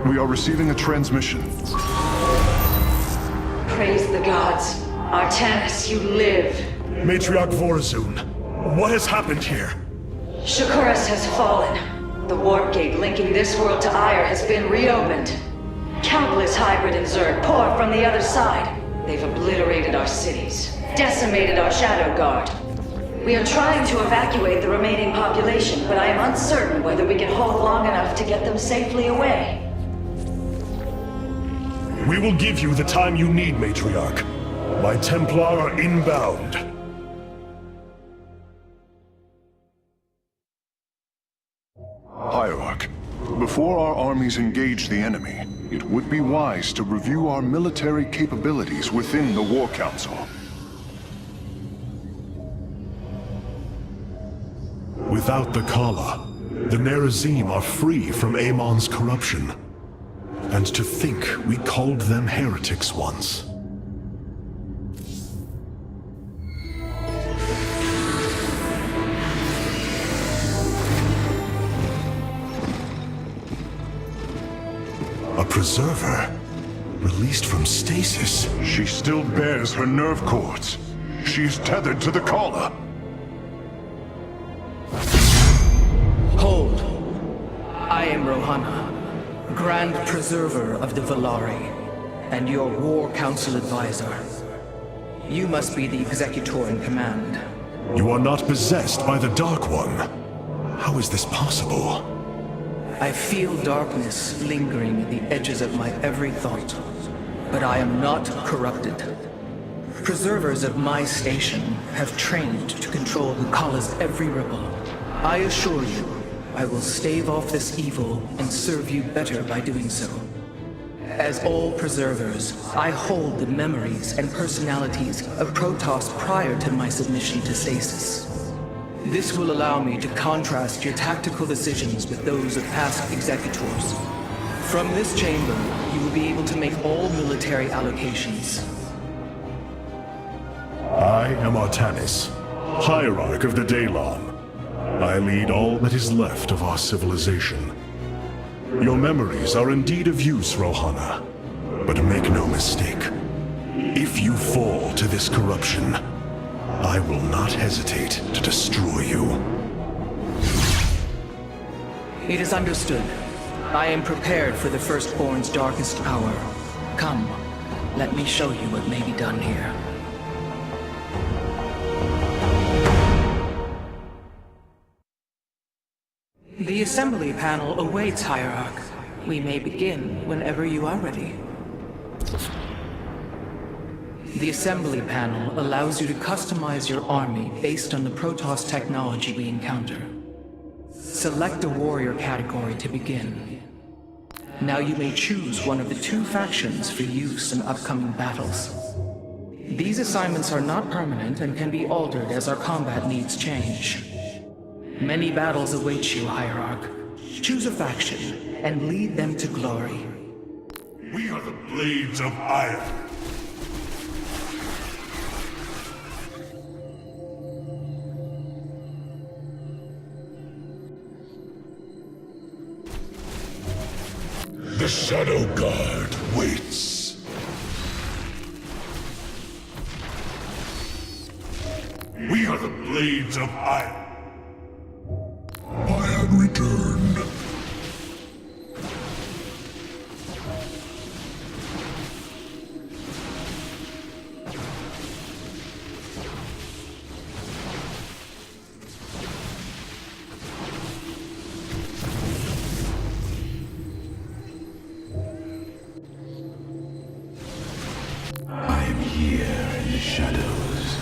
We are receiving a transmission. Praise the gods. Artanis, you live. Matriarch Vorazun, what has happened here? Shakuras has fallen. The warp gate linking this world to Ire has been reopened. Countless hybrid and Zerg pour from the other side. They've obliterated our cities, decimated our Shadow Guard. We are trying to evacuate the remaining population, but I am uncertain whether we can hold long enough to get them safely away. We will give you the time you need, Matriarch. My Templar are inbound. Hierarch, before our armies engage the enemy, it would be wise to review our military capabilities within the War Council. Without the Kala, the Nerazim are free from Amon's corruption. And to think we called them heretics once. A preserver? Released from stasis? She still bears her nerve cords. She is tethered to the Kala. Hold. I am Rohana, Grand Preserver of the Valari, and your War Council advisor. You must be the Executor in command. You are not possessed by the Dark One. How is this possible? I feel darkness lingering at the edges of my every thought, but I am not corrupted. Preservers of my station have trained to control the Kala's every ripple. I assure you, I will stave off this evil and serve you better by doing so. As all preservers, I hold the memories and personalities of Protoss prior to my submission to stasis. This will allow me to contrast your tactical decisions with those of past executors. From this chamber, you will be able to make all military allocations. I am Artanis, Hierarch of the Daylon. I lead all that is left of our civilization. Your memories are indeed of use, Rohana. But make no mistake. If you fall to this corruption, I will not hesitate to destroy you. It is understood. I am prepared for the Firstborn's darkest hour. Come, let me show you what may be done here. The assembly panel awaits, Hierarch. We may begin whenever you are ready. The assembly panel allows you to customize your army based on the Protoss technology we encounter. Select a warrior category to begin. Now you may choose one of the two factions for use in upcoming battles. These assignments are not permanent and can be altered as our combat needs change. Many battles await you, Hierarch. Choose a faction and lead them to glory. We are the Blades of Iron. The Shadow Guard waits. We are the Blades of Iron. I have returned. I am here in the shadows.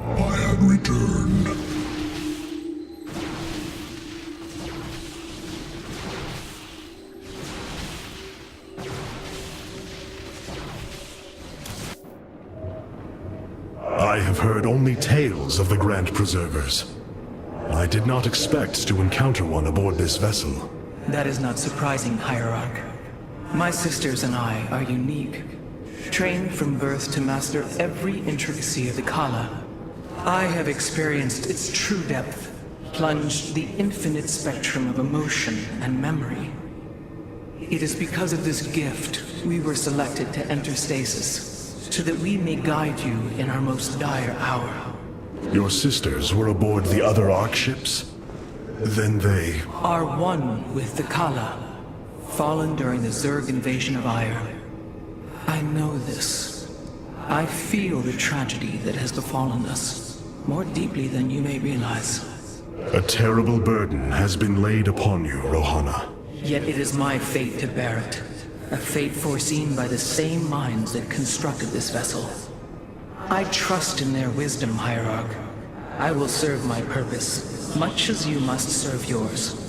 I have returned. I have heard only tales of the Grand Preservers. I did not expect to encounter one aboard this vessel. That is not surprising, Hierarch. My sisters and I are unique, trained from birth to master every intricacy of the Kala. I have experienced its true depth, plunged the infinite spectrum of emotion and memory. It is because of this gift we were selected to enter stasis, so that we may guide you in our most dire hour. Your sisters were aboard the other Ark ships? Then they... Are one with the Kala, fallen during the Zerg invasion of Aiur. I know this. I feel the tragedy that has befallen us, more deeply than you may realize. A terrible burden has been laid upon you, Rohana. Yet it is my fate to bear it. A fate foreseen by the same minds that constructed this vessel. I trust in their wisdom, Hierarch. I will serve my purpose, much as you must serve yours.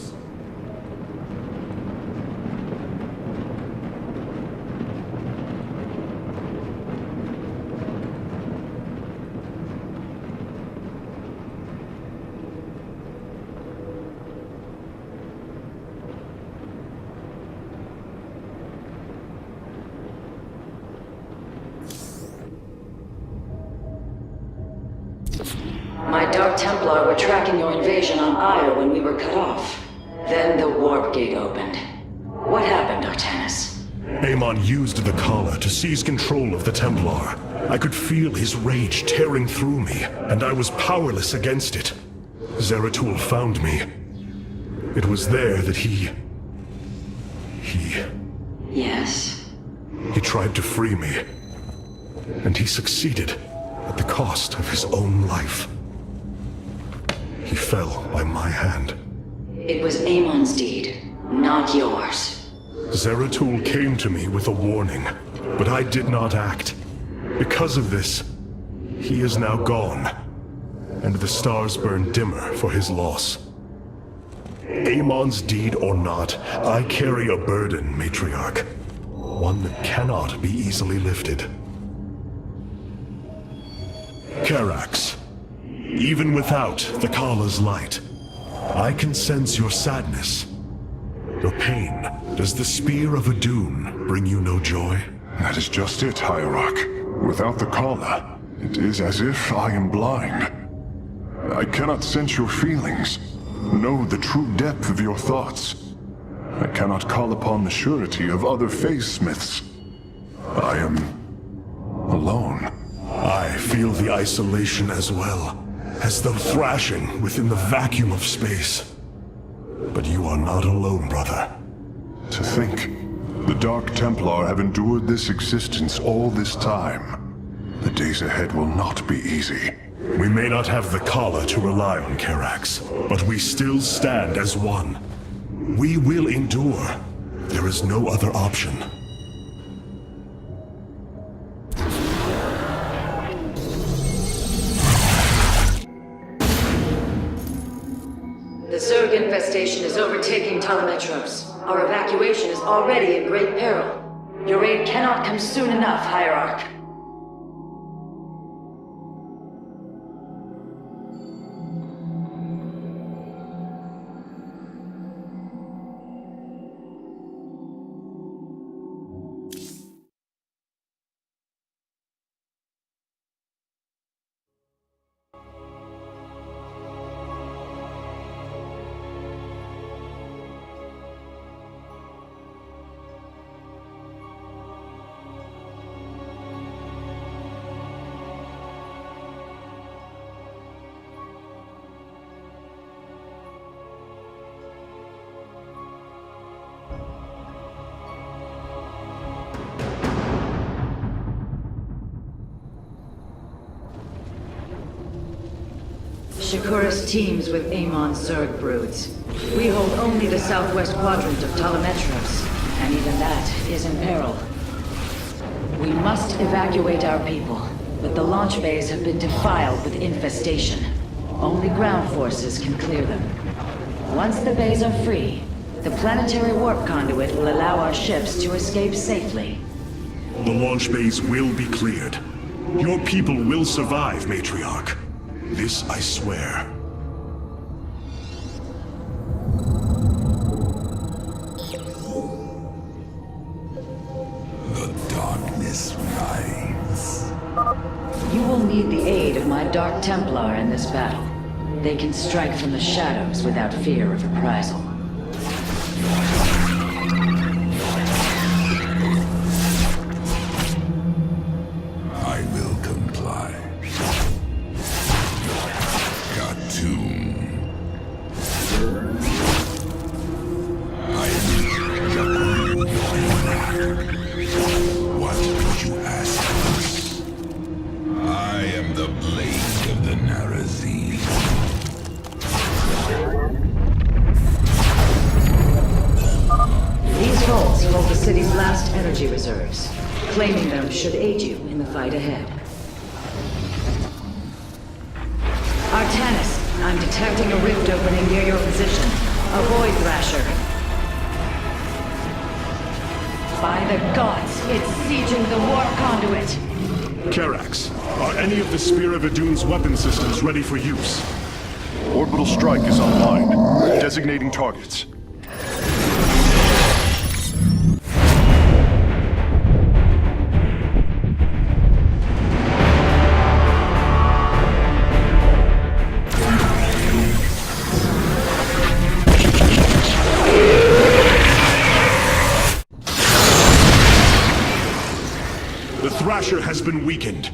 My Dark Templar were tracking your invasion on Aiur when we were cut off. Then the warp gate opened. What happened, Artanis? Amon used the Kala to seize control of the Templar. I could feel his rage tearing through me, and I was powerless against it. Zeratul found me. It was there that he... Yes? He tried to free me. And he succeeded, at the cost of his own life. He fell by my hand. It was Amon's deed, not yours. Zeratul came to me with a warning, but I did not act. Because of this, he is now gone, and the stars burn dimmer for his loss. Amon's deed or not, I carry a burden, Matriarch. One that cannot be easily lifted. Karax, even without the Kala's light, I can sense your sadness, your pain. Does the Spear of Adun bring you no joy? That is just it, Hierarch. Without the Kala, it is as if I am blind. I cannot sense your feelings, know the true depth of your thoughts. I cannot call upon the surety of other phase-smiths. I am alone. I feel the isolation as well, as though thrashing within the vacuum of space. But you are not alone, brother. To think, the Dark Templar have endured this existence all this time. The days ahead will not be easy. We may not have the Kala to rely on, Karax, but we still stand as one. We will endure. There is no other option. The Zerg infestation is overtaking Telemetros. Our evacuation is already in great peril. Your aid cannot come soon enough, Hierarch. Shakuras teams with Amon's Zerg broods. We hold only the southwest quadrant of Telemetros, and even that is in peril. We must evacuate our people, but the launch bays have been defiled with infestation. Only ground forces can clear them. Once the bays are free, the planetary warp conduit will allow our ships to escape safely. The launch bays will be cleared. Your people will survive, Matriarch. This I swear. The darkness reigns. You will need the aid of my Dark Templar in this battle. They can strike from the shadows without fear of reprisal. vast energy reserves. Claiming them should aid you in the fight ahead. Artanis, I'm detecting a rift opening near your position. Avoid Thrasher. By the gods, it's sieging the warp conduit! Karax, are any of the Spear of Idun's weapon systems ready for use? Orbital strike is online. Designating targets. The Thrasher has been weakened.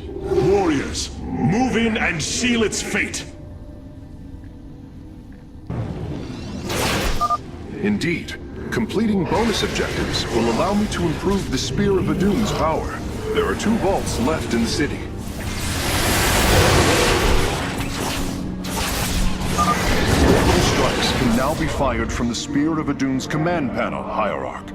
Warriors, move in and seal its fate! Indeed. Completing bonus objectives will allow me to improve the Spear of Idun's power. There are 2 vaults left in the city. Orbital strikes can now be fired from the Spear of Idun's command panel, Hierarch.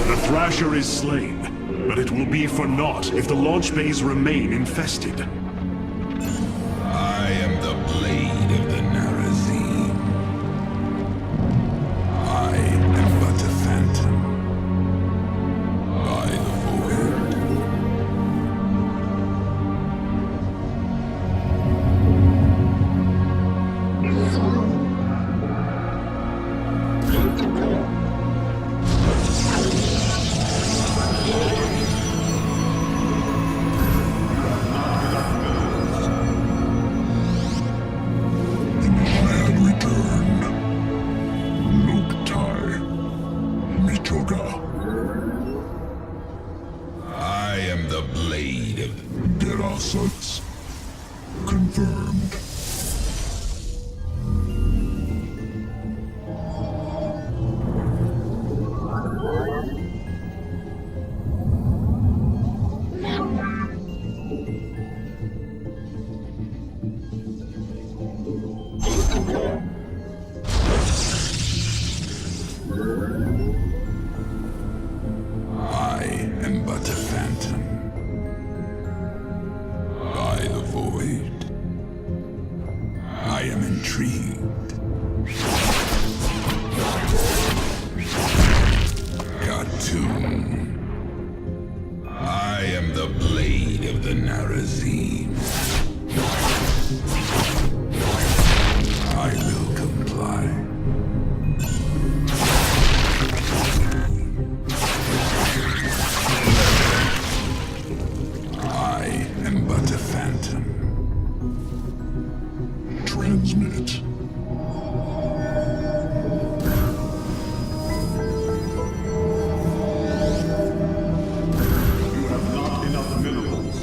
The Thrasher is slain, but it will be for naught if the launch bays remain infested. I am the blade of the Narazim. I am but a phantom. By the void. I am the blade of Gerasut's. Confirmed. I am but a phantom. By the void. I am intrigued. Khartoum. I am the blade of the Narazim. I will comply. I am but a phantom. Transmit. You have not enough minerals.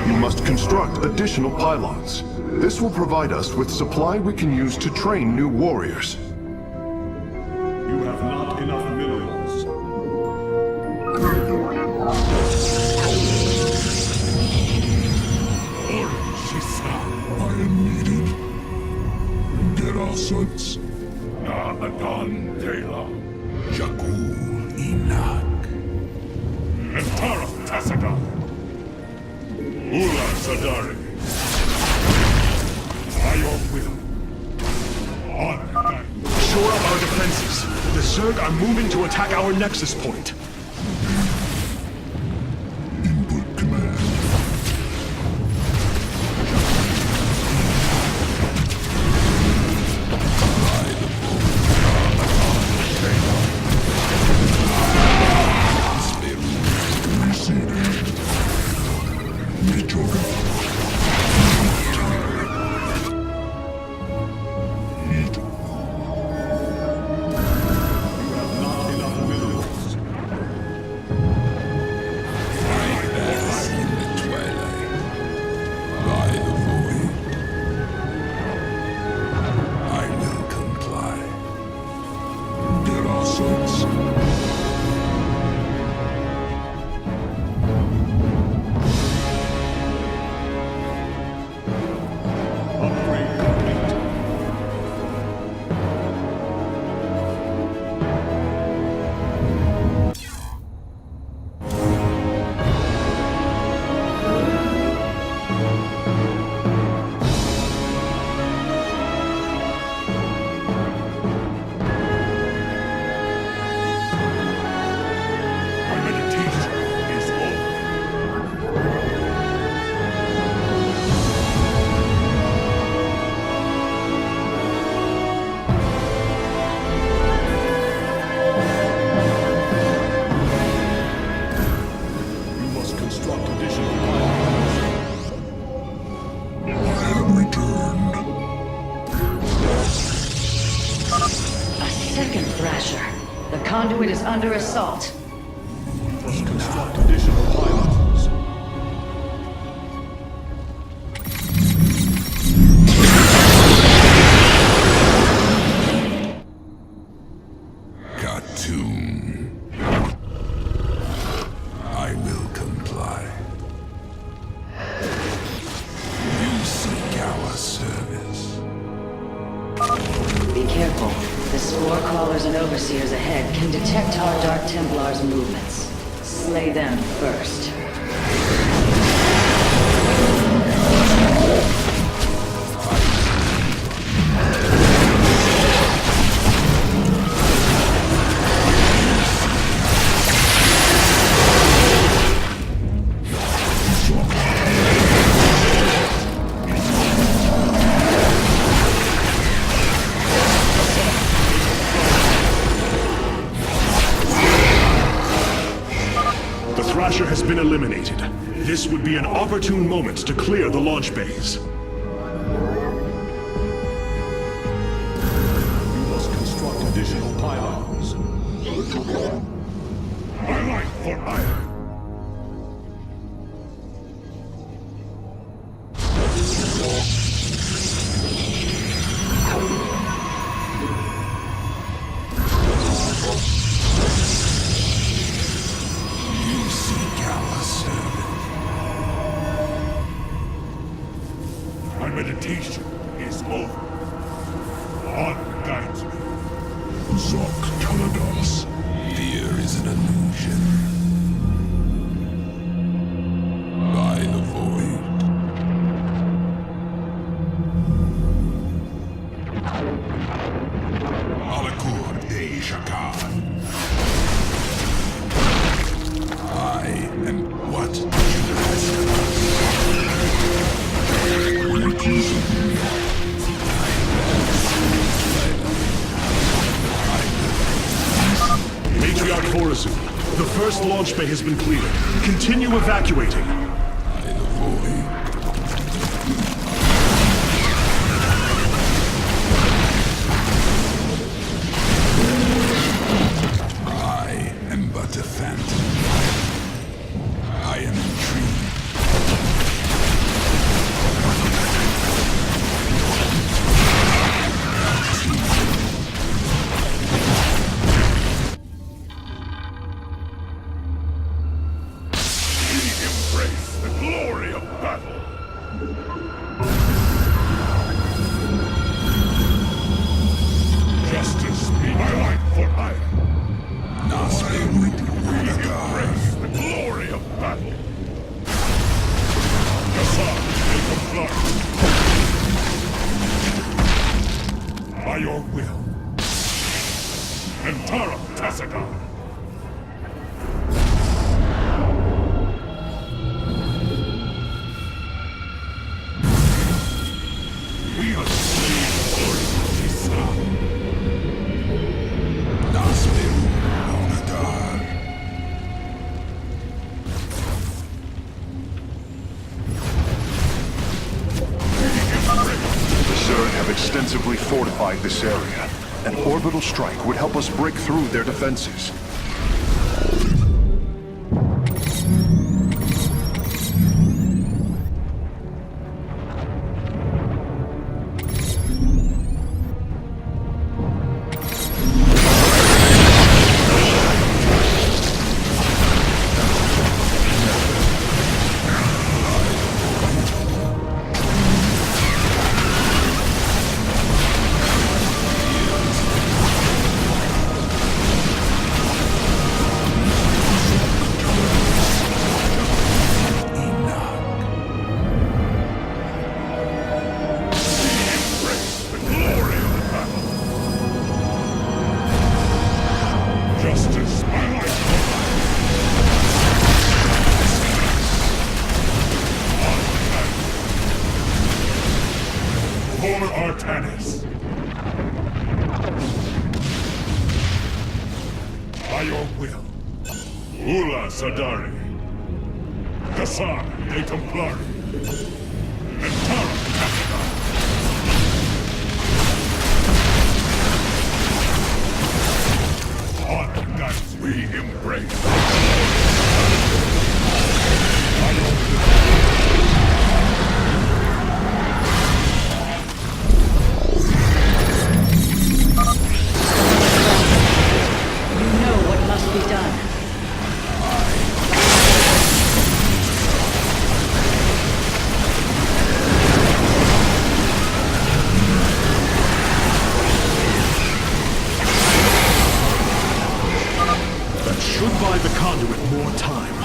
You must construct additional pylons. This will provide us with supply we can use to train new warriors. You have not enough minerals. I am needed. Gerasut's. Na Adon Tela. Jakku Inak. Tara Tassadar. Ula Sadari. By your will. On. Shore up our defenses. The Zerg are moving to attack our nexus point. Input command. Thrasher, the conduit is under assault. Must construct additional pylons. Khartoum. I will comply. You seek our service. Be careful. The spore crawlers and overseers ahead can detect our Dark Templars' movements. Slay them first. The Thrasher has been eliminated. This would be an opportune moment to clear the launch bays. We must construct additional pylons. My life for iron. You seek our service. My meditation is over. On guides me. Zok Kalados. Fear is an illusion. By the void. Alakur de Shakar. I am what you ask of Matriarch Horazu, the first launch bay has been cleared. Continue evacuating. by the void. I am but a phantom. I am intrigued. Embrace the glory of battle. Justice be my life for iron. Nasberud Embrace the glory of battle. Kassar, take a flight. By your will. Antara Tassadar. We are slain for Islam. Nasberud Onadar. The Zerg have extensively fortified this area. An orbital strike would help us break through their defenses. Embrace the glory of the battle. Justice, my life for iron. For Artanis. By your will. Ula Sadari. Kassar de Templari. Antara Tassadar. You know what must be done. That should buy the conduit more time.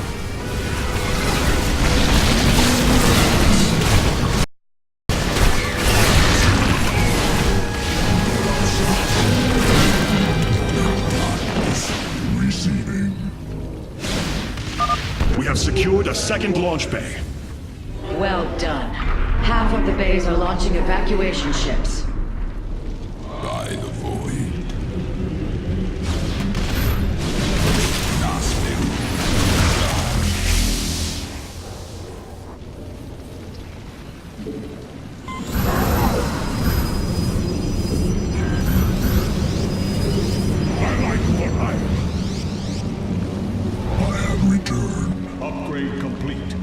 We have secured a second launch bay. Well done. Half of the bays are launching evacuation ships. By the void. Upgrade complete.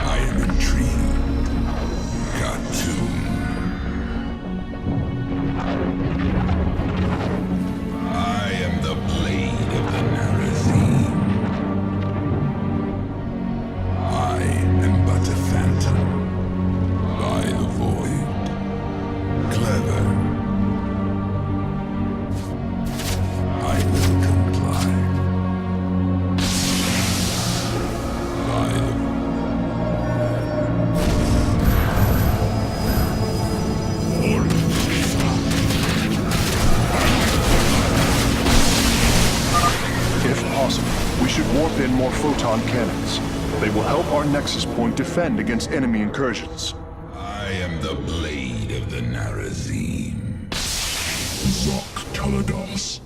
I am intrigued. Got to. I am the blade of the Narazim. I am but a phantom. By the void. Clever. I will comply. By the If possible, we should warp in more photon cannons. They will help our Nexus Point defend against enemy incursions. I am the blade of the Narazim. Zok Taladas.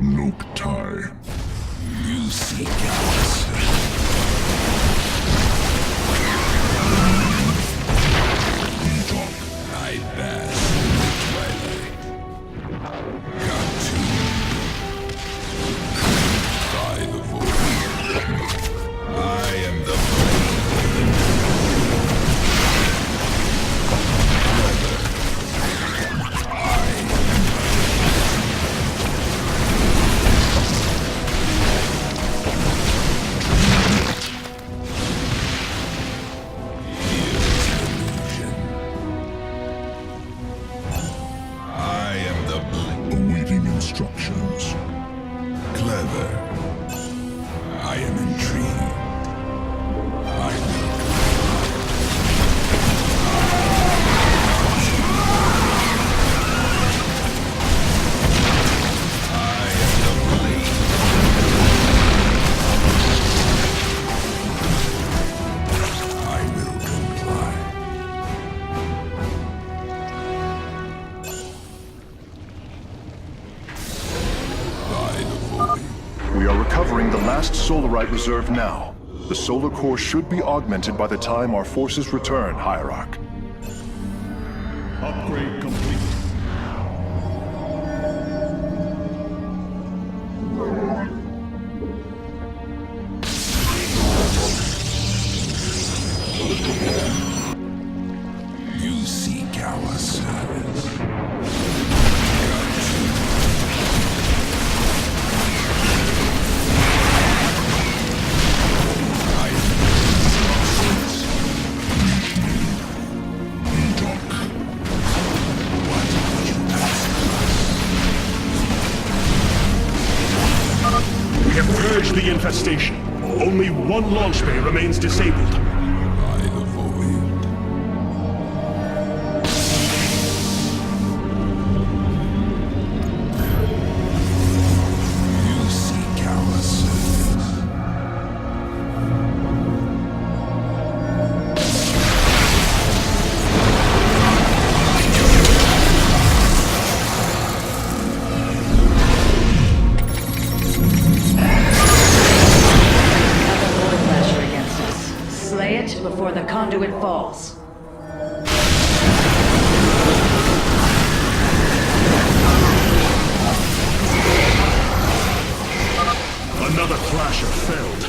Loktai. You seek us. I bask in the twilight. Got to. By the void. I am the blade of the I am the awaiting instructions. Clever. I am intrigued. I will. I am the blade. I will comply. By the void. We are recovering the last Solarite reserve now. The solar core should be augmented by the time our forces return, Hierarch. Upgrade complete. You seek our service. We have purged the infestation. Only one launch bay remains disabled. By the void. You seek our service. before the conduit falls. Another Thrasher felled.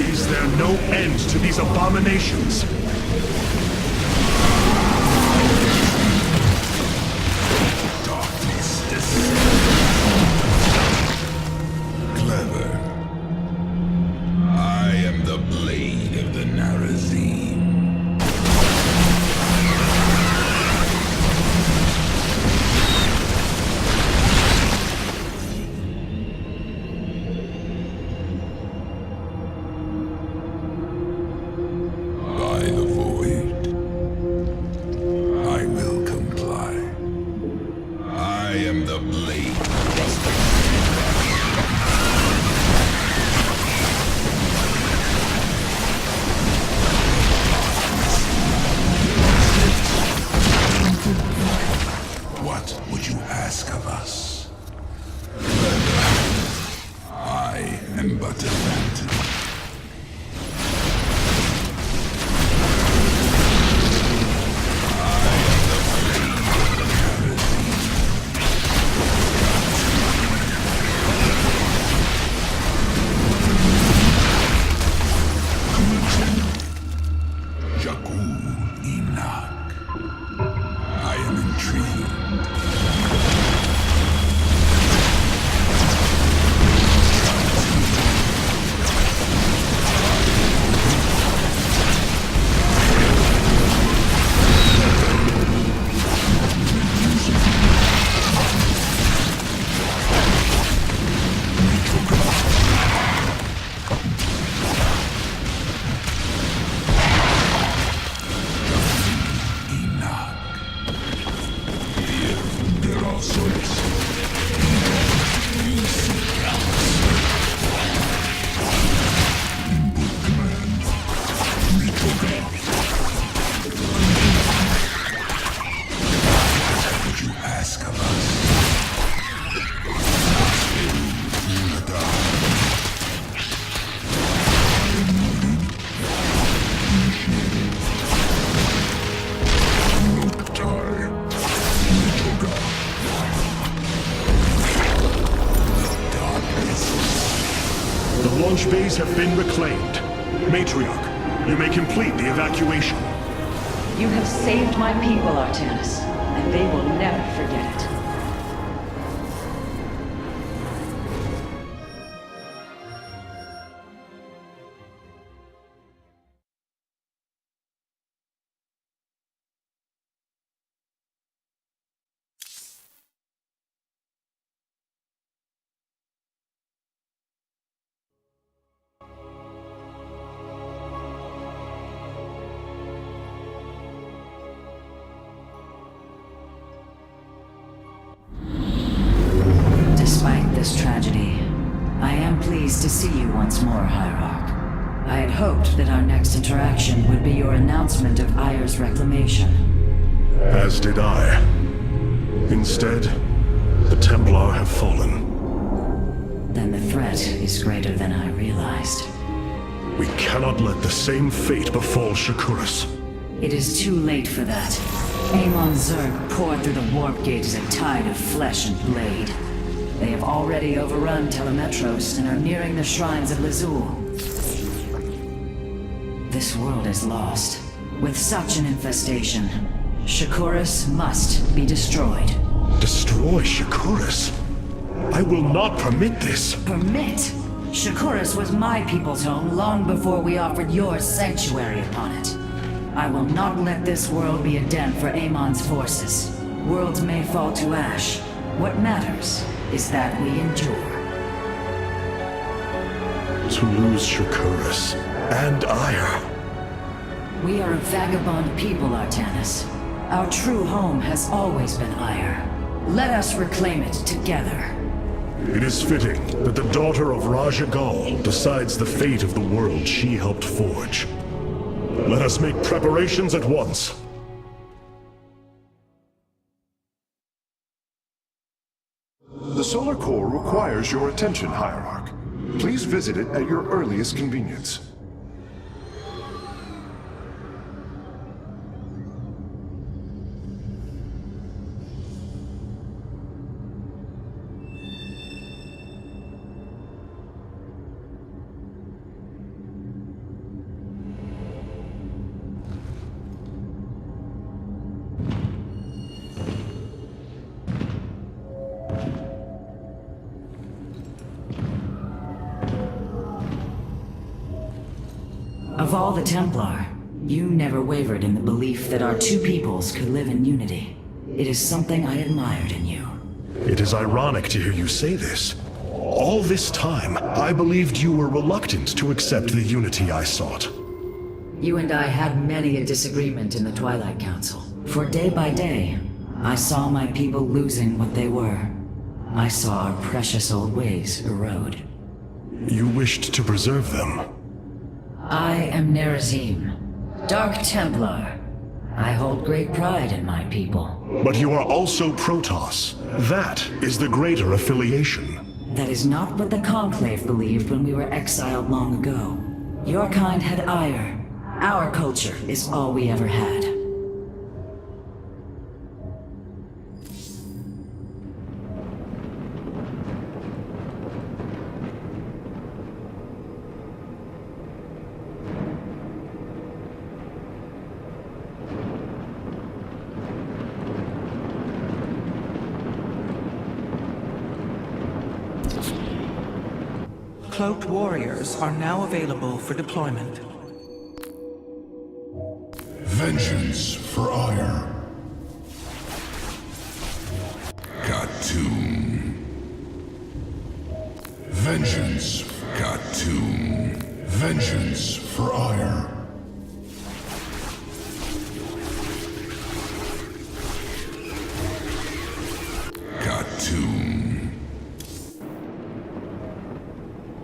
Is there no end to these abominations? Darkness descends. Clever. I am the blade of the Narazim. By the void, I will comply. I am the blade. What would you ask of us? I am but a phantom. I am intrigued. Launch bays have been reclaimed. Matriarch, you may complete the evacuation. You have saved my people, Artanis, and they will never forget it. Despite this tragedy, I am pleased to see you once more, Hierarch. I had hoped that our next interaction would be your announcement of Ayer's reclamation. As did I. Instead, the Templar have fallen. Then the threat is greater than I realized. We cannot let the same fate befall Shakuras. It is too late for that. Amon Zerg poured through the warp gate as a tide of flesh and blade. They have already overrun Telemetros and are nearing the shrines of Lazul. This world is lost. With such an infestation, Shakuras must be destroyed. Destroy Shakuras? I will not permit this. Permit? Shakuras was my people's home long before we offered yours sanctuary upon it. I will not let this world be a den for Amon's forces. Worlds may fall to ash. What matters is that we endure. To lose Shakuras and Ayer. We are a vagabond people, Artanis. Our true home has always been Ayer. Let us reclaim it together. It is fitting that the daughter of Raja Gal decides the fate of the world she helped forge. Let us make preparations at once. The solar core requires your attention, Hierarch. Please visit it at your earliest convenience. Of all the Templar, you never wavered in the belief that our two peoples could live in unity. It is something I admired in you. It is ironic to hear you say this. All this time, I believed you were reluctant to accept the unity I sought. You and I had many a disagreement in the Twilight Council. For day by day, I saw my people losing what they were. I saw our precious old ways erode. You wished to preserve them. I am Nerazim, Dark Templar. I hold great pride in my people. But you are also Protoss. That is the greater affiliation. That is not what the Conclave believed when we were exiled long ago. Your kind had ire. Our culture is all we ever had. Cloaked warriors are now available for deployment. Vengeance for ire. Khatum. Vengeance, Khatum. Vengeance for ire. Khatum.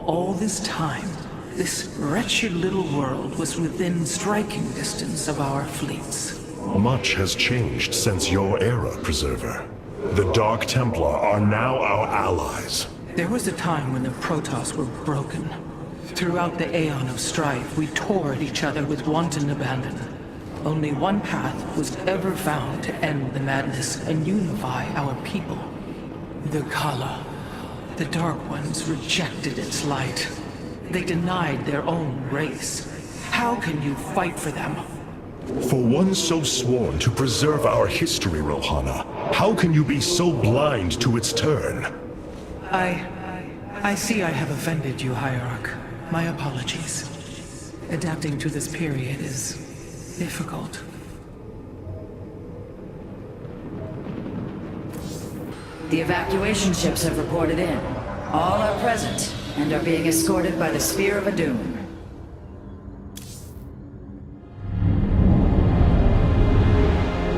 All this time, this wretched little world was within striking distance of our fleets. Much has changed since your era, Preserver. The Dark Templar are now our allies. There was a time when the Protoss were broken. Throughout the aeon of strife, we tore at each other with wanton abandon. Only one path was ever found to end the madness and unify our people. The Khala. The Dark Ones rejected its light. They denied their own race. How can you fight for them? For one so sworn to preserve our history, Rohana, how can you be so blind to its turn? I see I have offended you, Hierarch. My apologies. Adapting to this period is difficult. The evacuation ships have reported in. All are present and are being escorted by the Spear of Adun.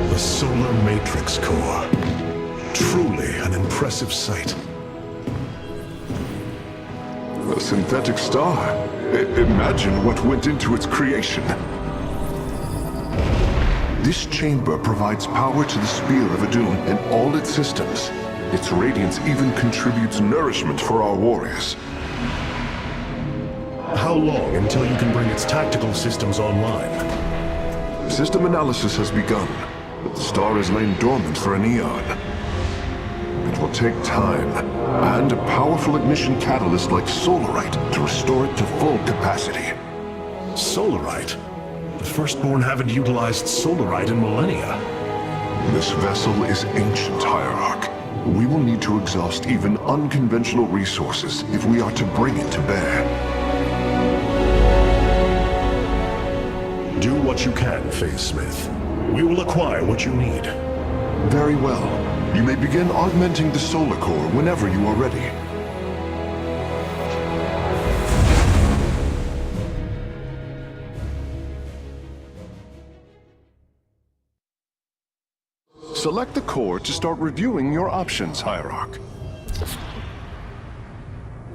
The Solar Matrix Core. Truly an impressive sight. A synthetic star. Imagine what went into its creation. This chamber provides power to the Spear of Adun and all its systems. Its radiance even contributes nourishment for our warriors. How long until you can bring its tactical systems online? System analysis has begun, but the star has lain dormant for an eon. It will take time, and a powerful ignition catalyst like Solarite to restore it to full capacity. Solarite? The Firstborn haven't utilized Solarite in millennia. This vessel is ancient, Hierarch. We will need to exhaust even unconventional resources if we are to bring it to bear. Do what you can, Phase Smith. We will acquire what you need. Very well. You may begin augmenting the solar core whenever you are ready. Select the core to start reviewing your options, Hierarch.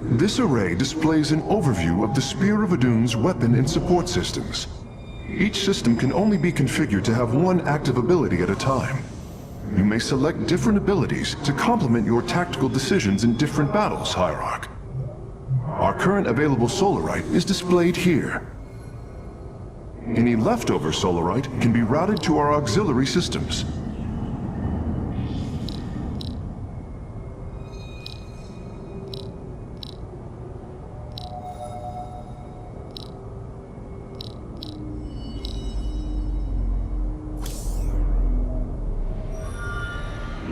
This array displays an overview of the Spear of Adun's weapon and support systems. Each system can only be configured to have one active ability at a time. You may select different abilities to complement your tactical decisions in different battles, Hierarch. Our current available Solarite is displayed here. Any leftover Solarite can be routed to our auxiliary systems.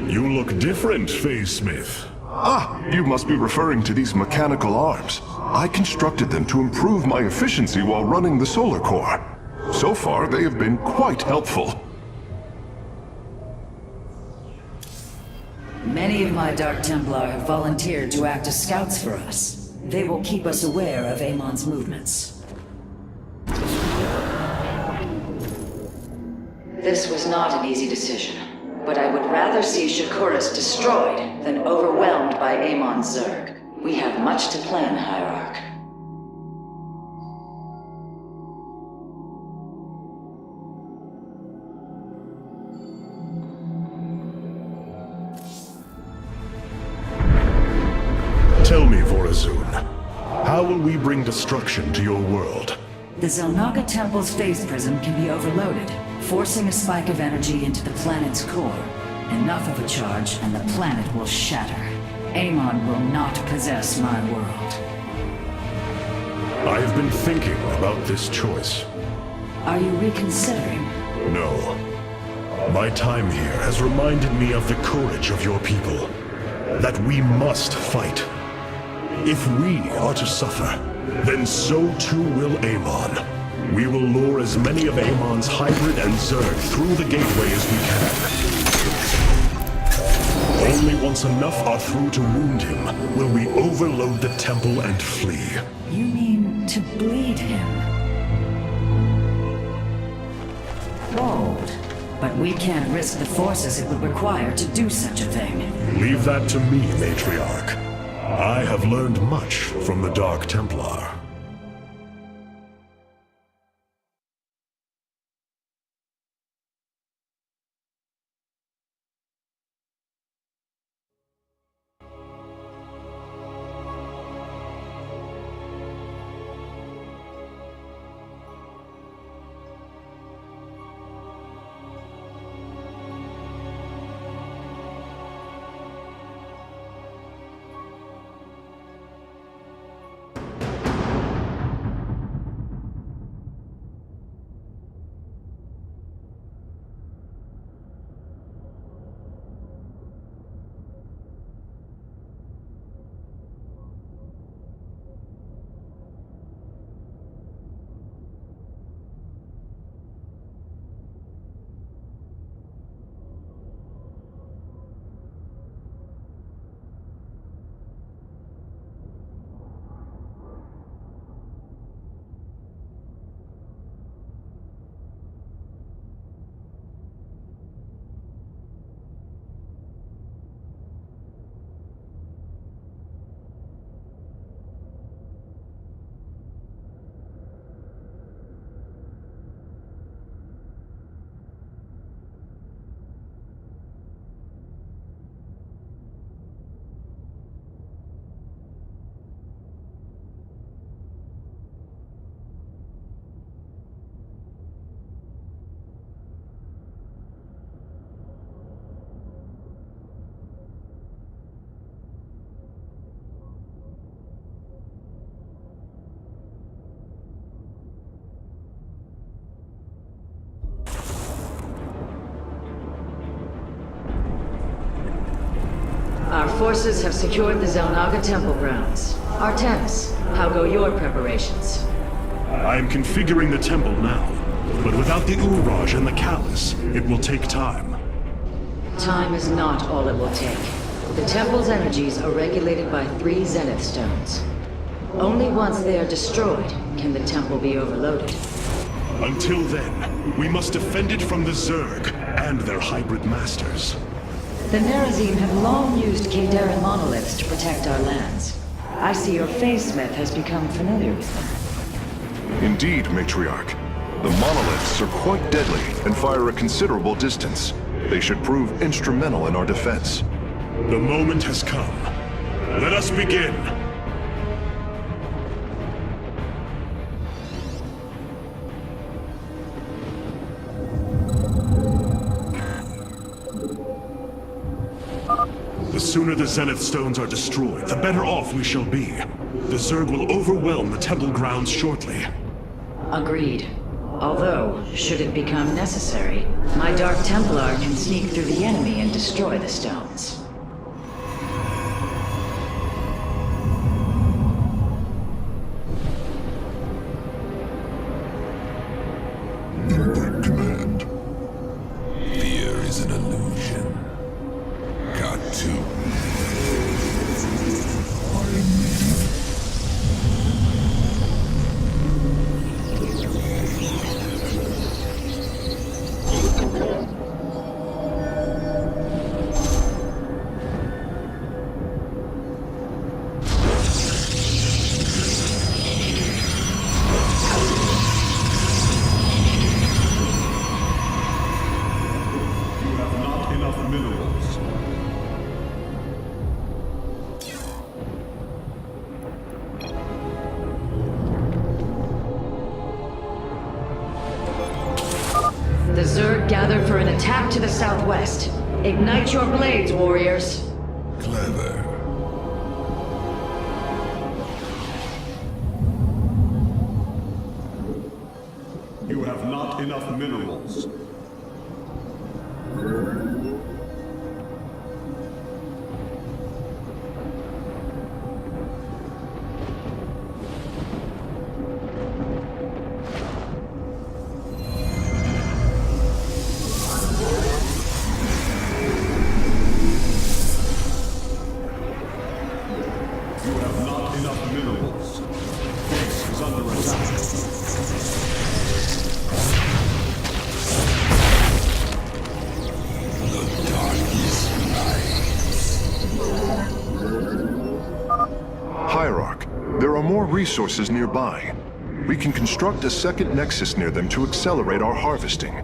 You look different, Phase Smith. Ah, you must be referring to these mechanical arms. I constructed them to improve my efficiency while running the solar core. So far, they have been quite helpful. Many of my Dark Templar have volunteered to act as scouts for us. They will keep us aware of Amon's movements. This was not an easy decision, but I would rather see Shakuras destroyed than overwhelmed by Amon's Zerg. We have much to plan, Hierarch. Tell me, Vorazun, how will we bring destruction to your world? The Zelnaga Temple's phase prism can be overloaded, forcing a spike of energy into the planet's core. Enough of a charge and the planet will shatter. Amon will not possess my world. I have been thinking about this choice. Are you reconsidering? No. My time here has reminded me of the courage of your people. That we must fight. If we are to suffer, then so too will Amon. We will lure as many of Amon's hybrid and Zerg through the gateway as we can. Only once enough are through to wound him will we overload the temple and flee. You mean to bleed him? Bold. But we can't risk the forces it would require to do such a thing. Leave that to me, Matriarch. I have learned much from the Dark Templar. Our forces have secured the Zelnaga Temple grounds. Artemis, how go your preparations? I am configuring the temple now, but without the Uraj and the Callus, it will take time. Time is not all it will take. The temple's energies are regulated by 3 Zenith stones. Only once they are destroyed can the temple be overloaded. Until then, we must defend it from the Zerg and their hybrid masters. The Nerazim have long used Kadaran monoliths to protect our lands. I see your Phase-Smith has become familiar with them. Indeed, Matriarch. The monoliths are quite deadly and fire a considerable distance. They should prove instrumental in our defense. The moment has come. Let us begin! The sooner the Zenith Stones are destroyed, the better off we shall be. The Zerg will overwhelm the temple grounds shortly. Agreed. Although, should it become necessary, my Dark Templar can sneak through the enemy and destroy the stones. The Zerg gather for an attack to the southwest. Ignite your blades, warriors. Clever. You have not enough minerals. You have not enough minerals. Base is under attack. The darkness Hierarch, there are more resources nearby. We can construct a second nexus near them to accelerate our harvesting.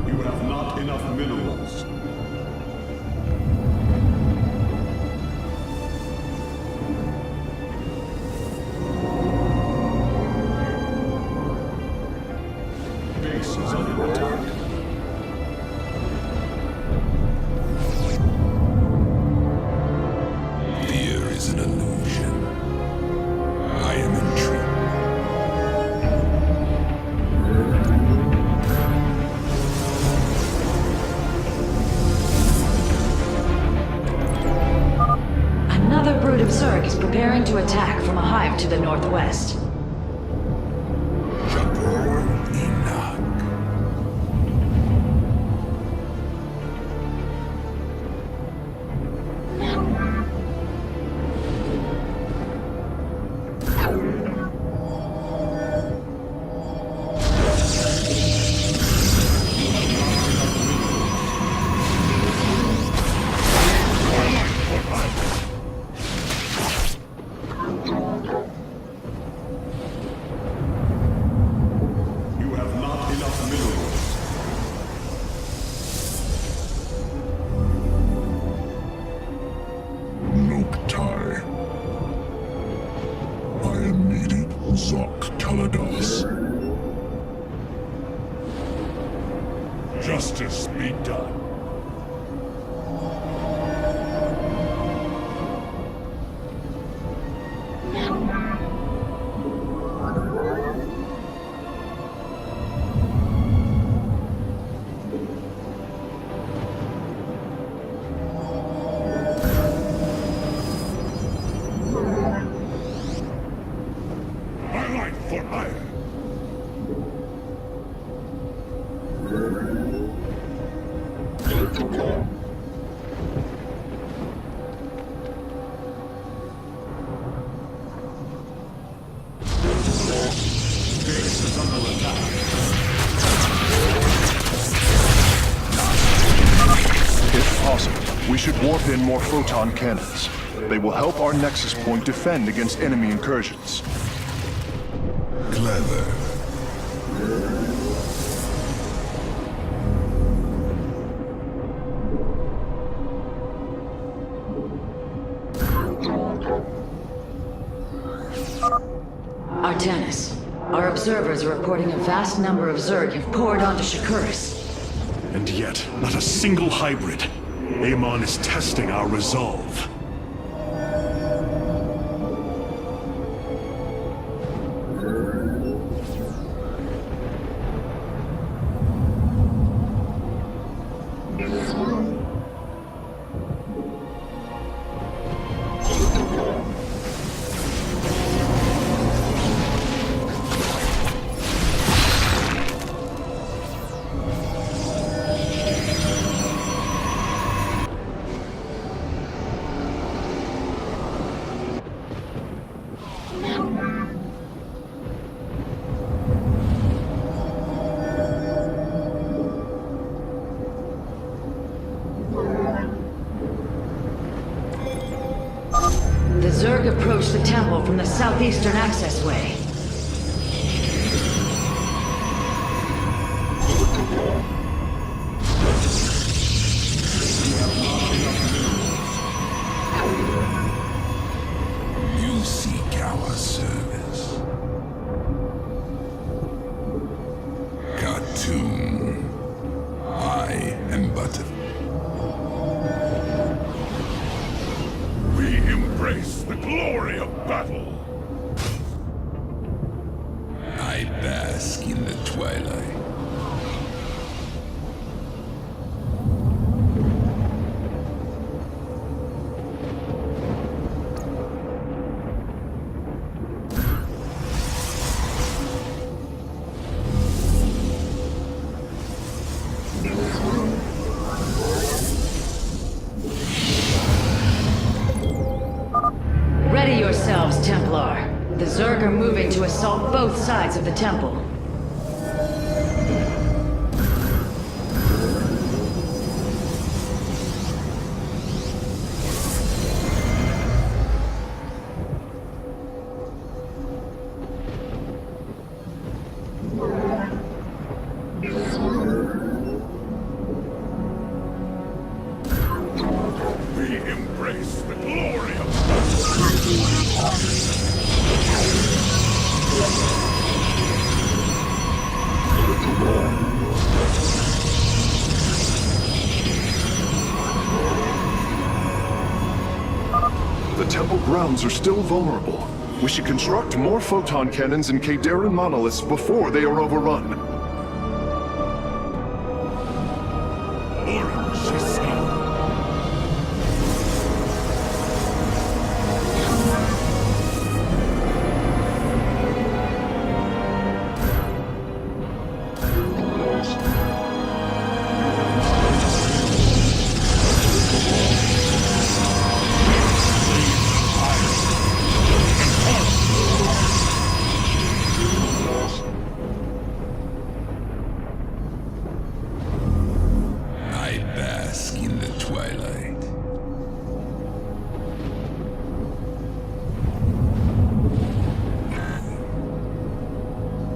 You have not enough minerals. Base is under attack. Fear is an illusion. I am intrigued. Another brood of Zerg is preparing to attack from a hive to the northwest. Japor Enoch. You have not enough minerals. Noctai. I am needed, Zok Kalados. Justice be done. My life for iron. Base is under attack. If possible, we should warp in more photon cannons. They will help our nexus point defend against enemy incursions. Clever. Artanis, our observers are reporting a vast number of Zerg have poured onto Shakuris. And yet, not a single hybrid. Amon is testing our resolve. Zerg approached the temple from the southeastern accessway. You seek our service. Cartoon. I am but a... We embrace the glory of battle. I bask in the twilight. Ready yourselves, Templar. The Zerg are moving to assault both sides of the temple. We embrace the glory of battle. The temple grounds are still vulnerable. We should construct more photon cannons and Kadaran monoliths before they are overrun. I bask in the twilight.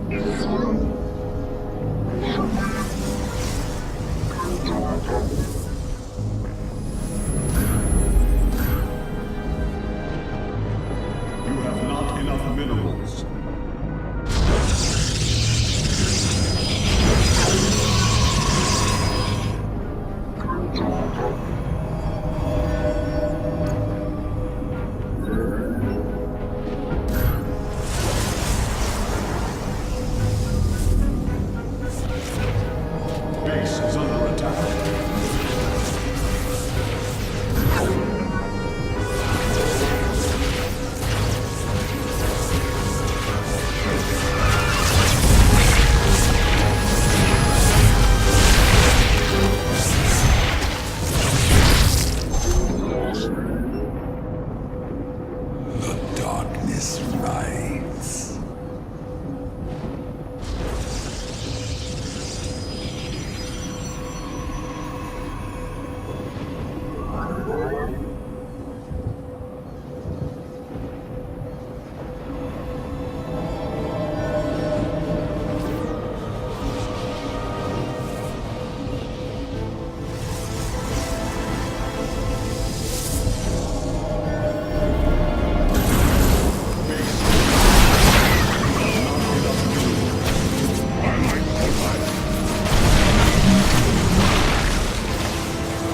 You have not enough minerals. Base is under attack. The darkness rides.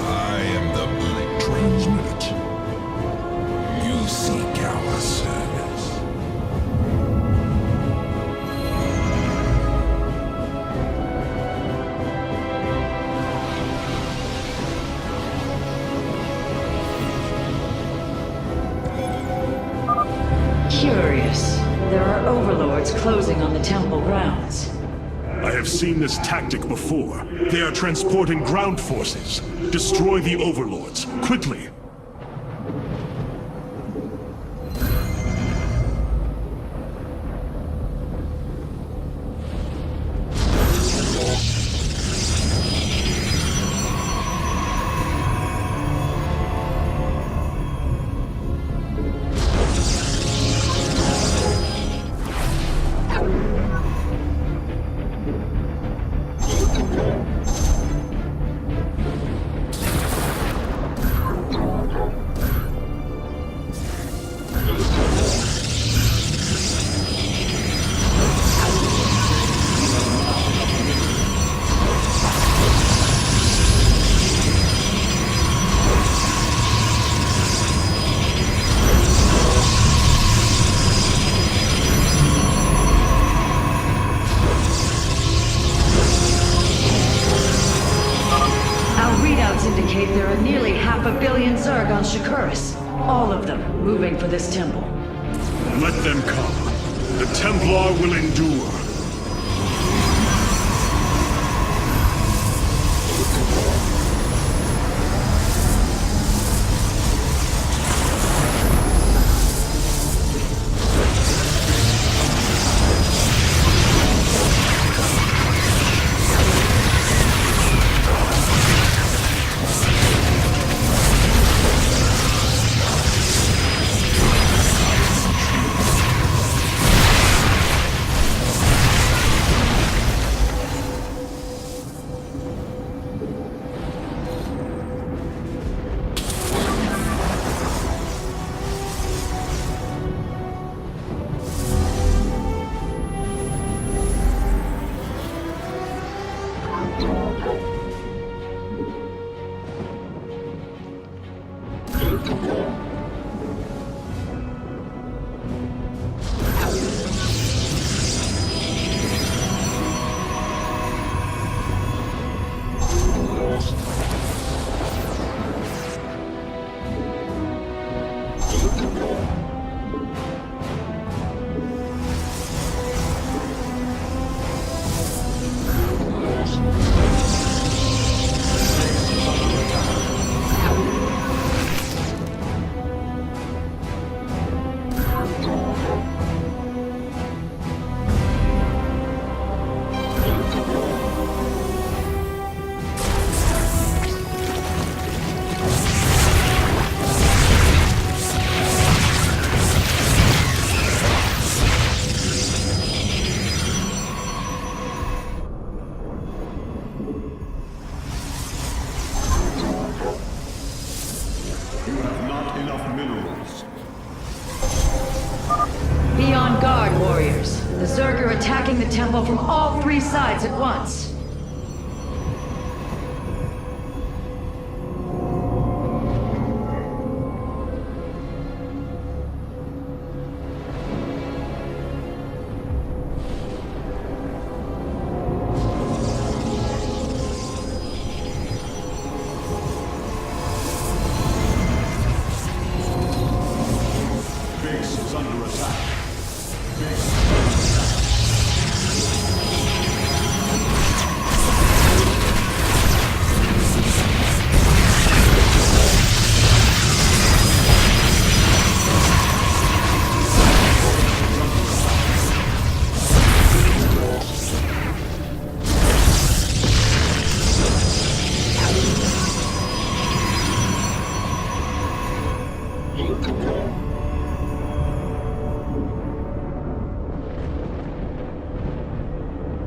I am the Blink Transmit. You seek our service. Curious. There are overlords closing on the temple grounds. I have seen this tactic before. They are transporting ground forces. Destroy the overlords, quickly! Shakuras. All of them moving for this temple. Let them come. The Templar will endure. Be on guard, warriors. The Zerg are attacking the temple from all three sides at once.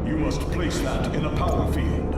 You must place that in a power field.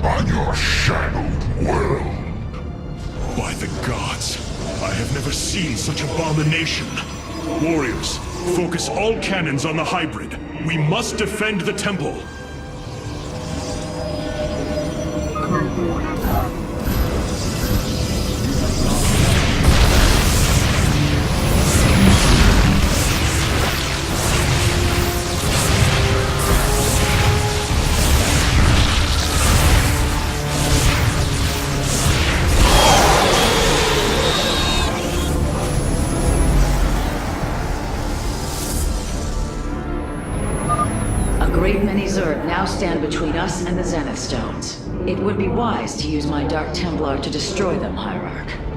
On your shadowed world. By the gods, I have never seen such abomination. Warriors, focus all cannons on the hybrid. We must defend the temple. great many Zerg now stand between us and the Zenith Stones. It would be wise to use my Dark Templar to destroy them, Hierarch.